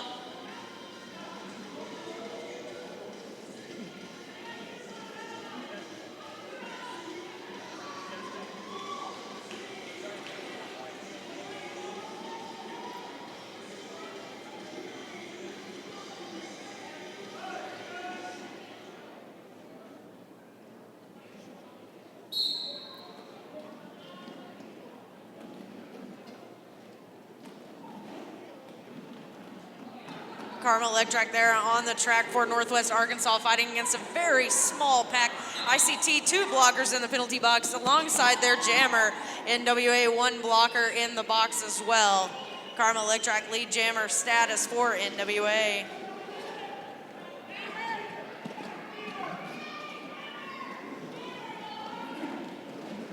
Carmel Electric there on the track for Northwest Arkansas, fighting against a very small pack. ICT 2 blockers in the penalty box alongside their jammer. NWA 1 blocker in the box as well. Carmel Electric lead jammer status for NWA.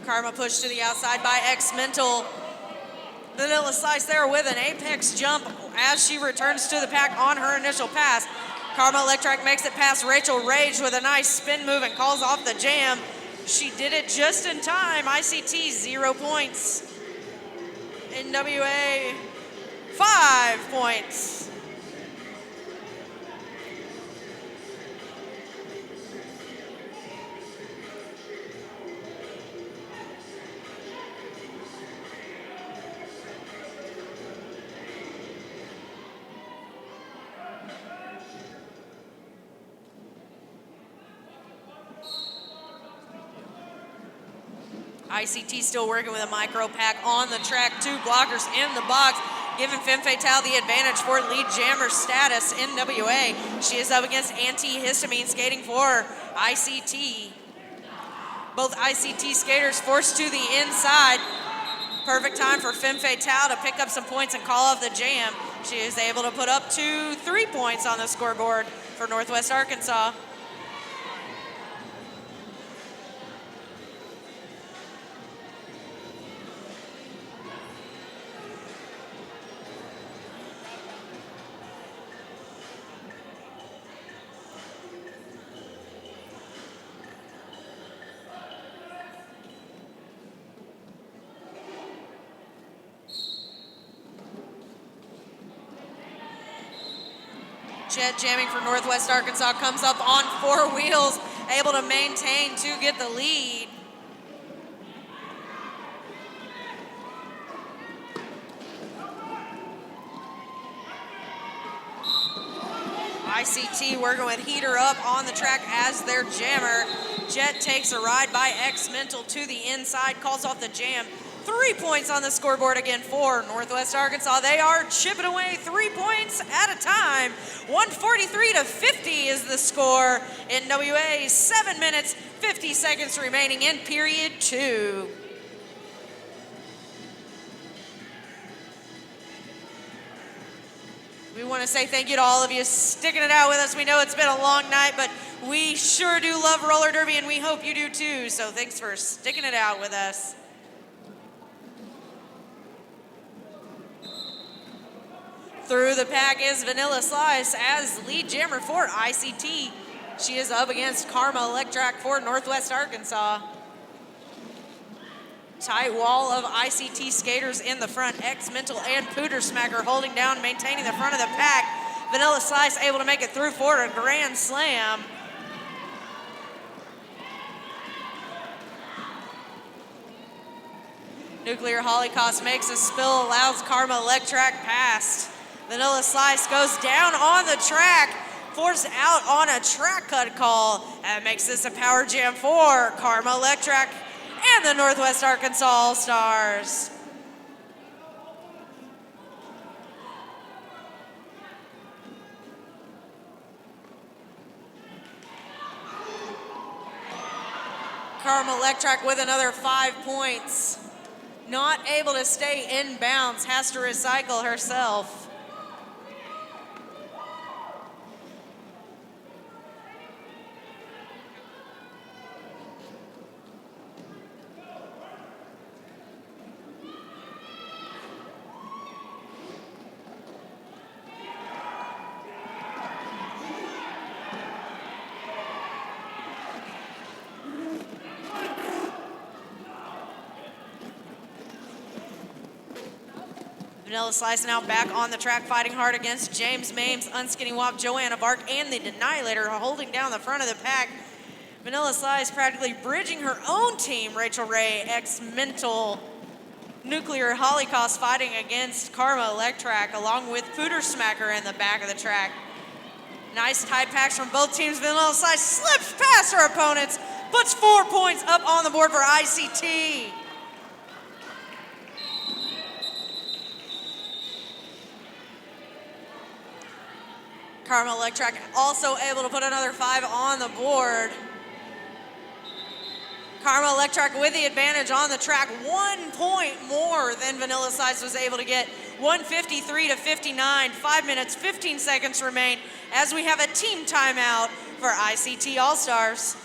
Karma pushed to the outside by X-Mental. Vanilla Slice there with an apex jump as she returns to the pack on her initial pass. Karma Electric makes it past Rachel Rage with a nice spin move and calls off the jam. She did it just in time. ICT 0 points. NWA 5 points. ICT still working with a micro pack on the track. 2 blockers in the box, giving Femme Fatale the advantage for lead jammer status in WA. She is up against antihistamine skating for ICT. Both ICT skaters forced to the inside. Perfect time for Femme Fatale to pick up some points and call off the jam. She is able to put up to 3 points on the scoreboard for Northwest Arkansas. Jet jamming for Northwest Arkansas comes up on 4 wheels, able to maintain to get the lead. ICT working with Heater up on the track as their jammer. Jet takes a ride by X Mental to the inside, calls off the jam. 3 points on the scoreboard again for Northwest Arkansas. They are chipping away 3 points at a time. 143-50 is the score in WA. 7 minutes, 50 seconds remaining in period 2. We want to say thank you to all of you sticking it out with us. We know it's been a long night, but we sure do love roller derby, and we hope you do too. So thanks for sticking it out with us. Through the pack is Vanilla Slice as lead jammer for ICT. She is up against Karma Electrac for Northwest Arkansas. Tight wall of ICT skaters in the front. X Mental and Pooter Smacker holding down, maintaining the front of the pack. Vanilla Slice able to make it through for a grand slam. Nuclear Holocaust makes a spill, allows Karma Electrac past. Vanilla Slice goes down on the track, forced out on a track cut call. That makes this a power jam for Karma Electrac and the Northwest Arkansas All-Stars. Karma Electrac with another 5 points. Not able to stay in bounds, has to recycle herself. Vanilla Slice now back on the track, fighting hard against James Mames, Unskinny Wop, Joanna Bark, and the Denilator, holding down the front of the pack. Vanilla Slice practically bridging her own team. Rachel Ray, X Mental, Nuclear Holocaust fighting against Karma Electrac, along with Pooter Smacker in the back of the track. Nice tight packs from both teams. Vanilla Slice slips past her opponents, puts 4 points up on the board for ICT. Karma Electrac also able to put another 5 on the board. Karma Electrac with the advantage on the track, 1 point more than Vanilla Slice was able to get. 153-59, 5 minutes, 15 seconds remain as we have a team timeout for ICT All-Stars.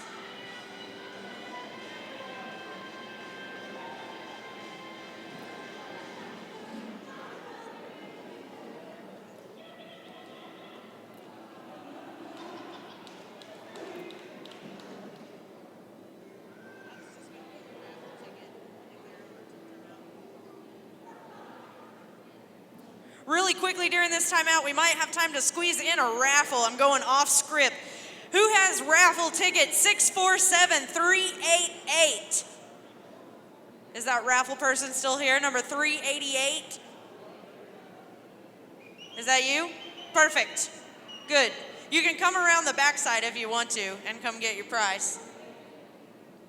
Really quickly during this timeout, we might have time to squeeze in a raffle. I'm going off script. Who has raffle ticket 647388? Is that raffle person still here? Number 388? Is that you? Perfect. Good. You can come around the backside if you want to and come get your prize.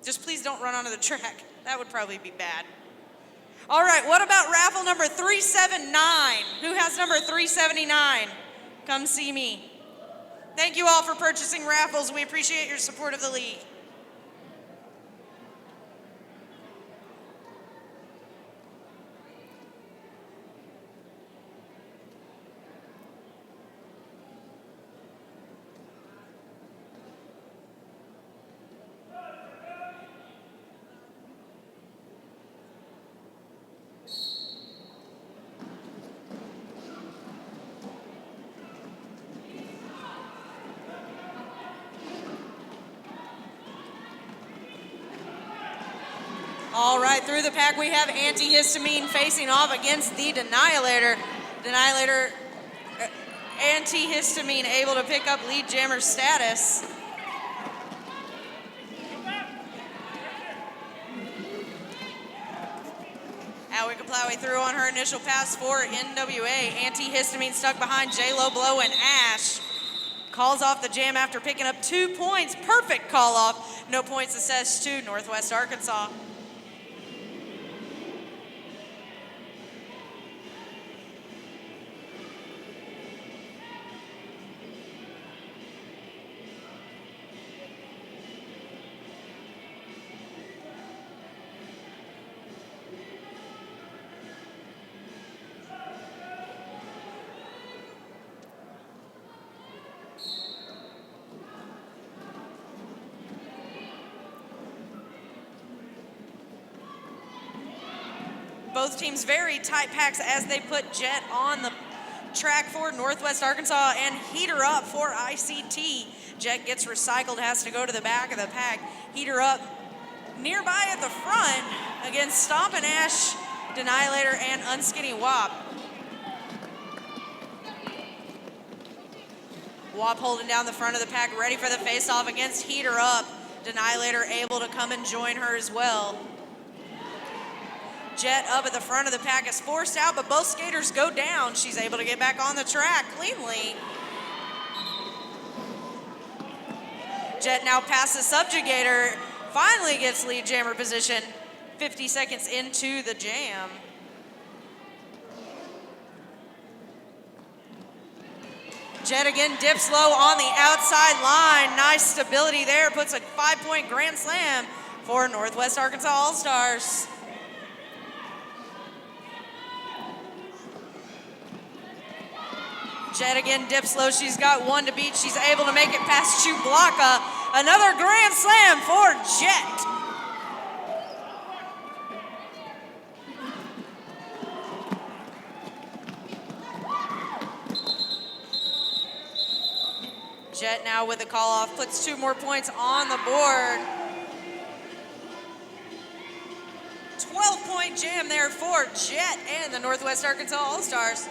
Just please don't run onto the track. That would probably be bad. All right, what about raffle number 379? Who has number 379? Come see me. Thank you all for purchasing raffles. We appreciate your support of the league. All right, through the pack we have Antihistamine facing off against the Annihilator. Antihistamine able to pick up lead jammer status. Awikaplawi through on her initial pass for NWA. Antihistamine stuck behind J-Lo, Blow, and Ash. Calls off the jam after picking up 2 points. Perfect call off. No points assessed to Northwest Arkansas. Both teams very tight packs as they put Jet on the track for Northwest Arkansas and Heater up for ICT. Jet gets recycled, has to go to the back of the pack. Heater up nearby at the front against Stompin' Ash, Annihilator, and Unskinny Wop. Wop holding down the front of the pack, ready for the face-off against Heater up. Annihilator able to come and join her as well. Jet up at the front of the pack is forced out, but both skaters go down. She's able to get back on the track cleanly. Jet now passes Subjugator, finally gets lead jammer position 50 seconds into the jam. Jet again dips low on the outside line. Nice stability there, puts a 5-point grand slam for Northwest Arkansas All-Stars. Jet again dips low. She's got 1 to beat. She's able to make it past Chublaka. Another grand slam for Jet. Jet now with the call off puts 2 more points on the board. 12-point jam there for Jet and the Northwest Arkansas All-Stars.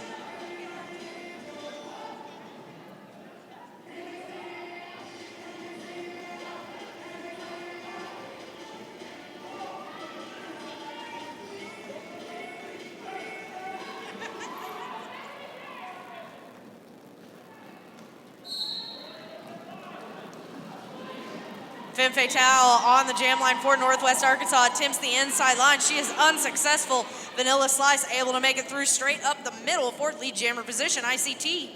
Femme Fatale on the jam line for Northwest Arkansas attempts the inside line. She is unsuccessful. Vanilla Slice able to make it through straight up the middle for lead jammer position, ICT.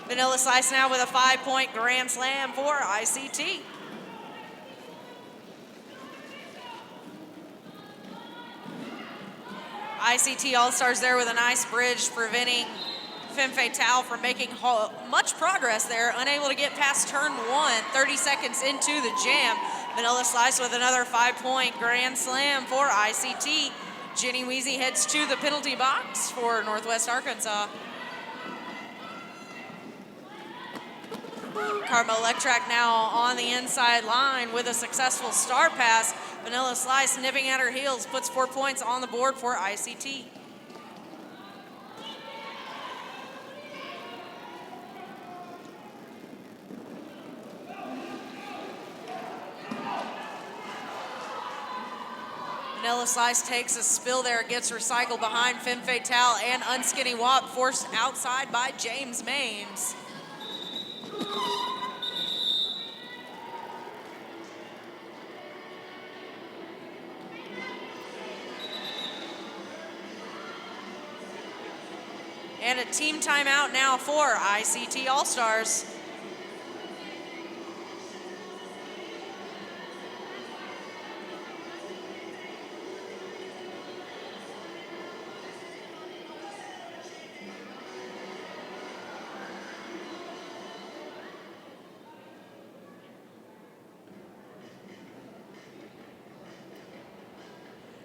Vanilla Slice now with a 5-point grand slam for ICT. ICT All-Stars there with a nice bridge, preventing Femme Fatale from making much progress there. Unable to get past turn 1, 30 seconds into the jam. Vanilla Slice with another 5-point grand slam for ICT. Jenny Weezy heads to the penalty box for Northwest Arkansas. Karma Electrac now on the inside line with a successful star pass. Vanilla Slice nipping at her heels puts 4 points on the board for ICT. Vanilla Slice takes a spill there, gets recycled behind Femme Fatale and Unskinny Wop, forced outside by James Mames. And a team timeout now for ICT All-Stars.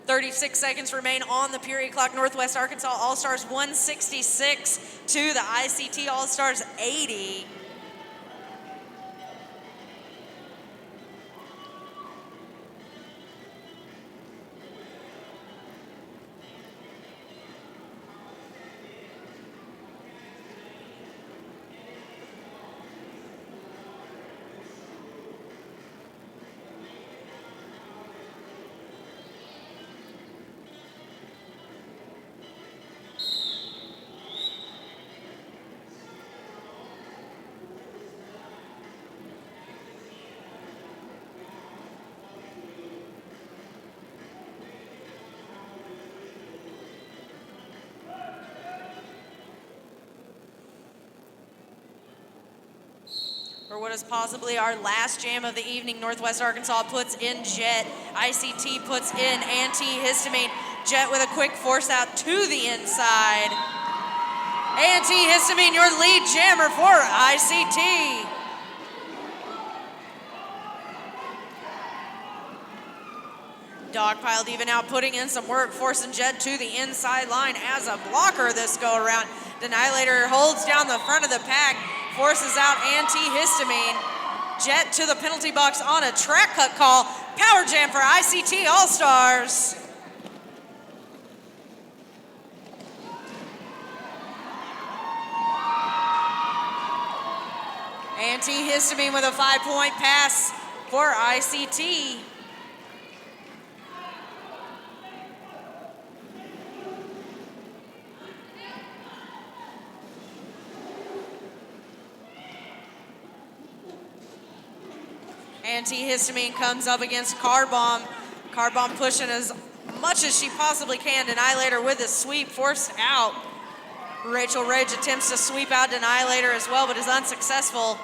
.36 seconds remain on the period clock. Northwest Arkansas All-Stars 166 to the ICT All-Stars 80. For what is possibly our last jam of the evening, Northwest Arkansas puts in Jet. ICT puts in antihistamine. Jet with a quick force out to the inside. Antihistamine, your lead jammer for ICT. Dogpile Diva now putting in some work, forcing Jet to the inside line as a blocker this go around. Denilator holds down the front of the pack, forces out antihistamine. Jet to the penalty box on a track cut call. Power jam for ICT All-Stars. Antihistamine with a 5-point pass for ICT. Antihistamine comes up against Car Bomb. Car Bomb pushing as much as she possibly can. Denilator with a sweep forced out. Rachel Rage attempts to sweep out Denilator as well, but is unsuccessful.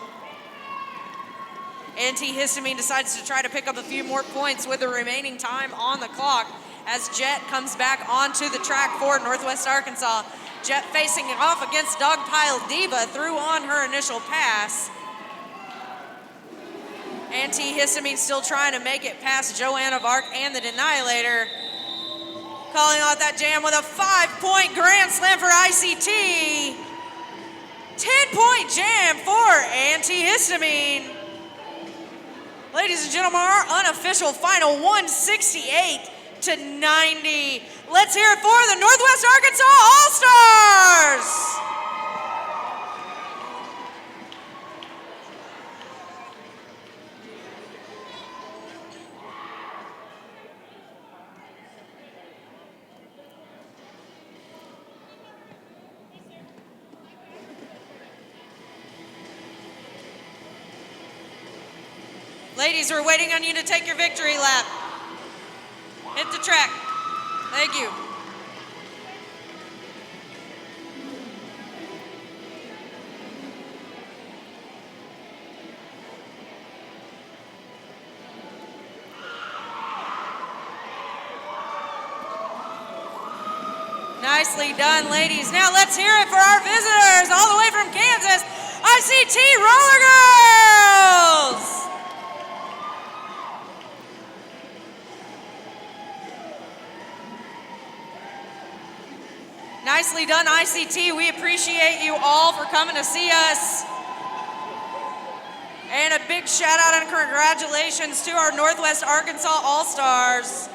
Antihistamine decides to try to pick up a few more points with the remaining time on the clock as Jet comes back onto the track for Northwest Arkansas. Jet facing off against Dogpile Diva, threw on her initial pass. Antihistamine still trying to make it past Joanna Vark and the Denilator. Calling out that jam with a 5-point grand slam for ICT. 10-point jam for Antihistamine. Ladies and gentlemen, our unofficial final 168 to 90. Let's hear it for the Northwest Arkansas All-Stars. Ladies, we're waiting on you to take your victory lap. Hit the track. Thank you. Nicely done, ladies. Now let's hear it for our visitors all the way from Kansas, ICT Roller Girls. Nicely done, ICT. We appreciate you all for coming to see us. And a big shout out and congratulations to our Northwest Arkansas All-Stars.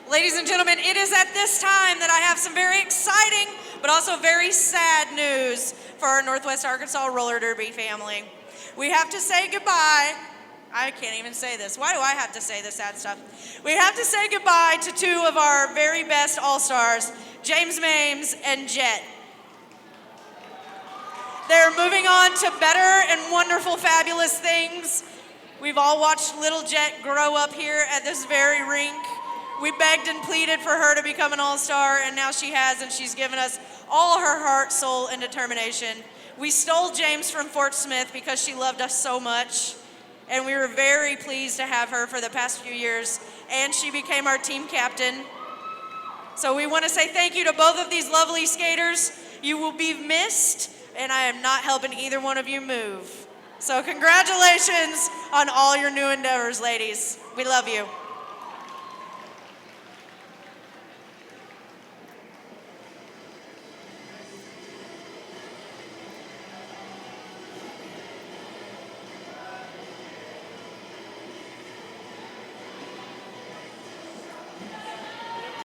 Ladies and gentlemen, it is at this time that I have some very exciting but also very sad news for our Northwest Arkansas Roller Derby family. We have to say goodbye. I can't even say this. Why do I have to say this sad stuff? We have to say goodbye to two of our very best All-Stars, James Mames and Jet. They're moving on to better and wonderful, fabulous things. We've all watched little Jet grow up here at this very rink. We begged and pleaded for her to become an all-star, and now she has, and she's given us all her heart, soul, and determination. We stole James from Fort Smith because she loved us so much, and we were very pleased to have her for the past few years, and she became our team captain. So we want to say thank you to both of these lovely skaters. You will be missed, and I am not helping either one of you move. So congratulations on all your new endeavors, ladies. We love you.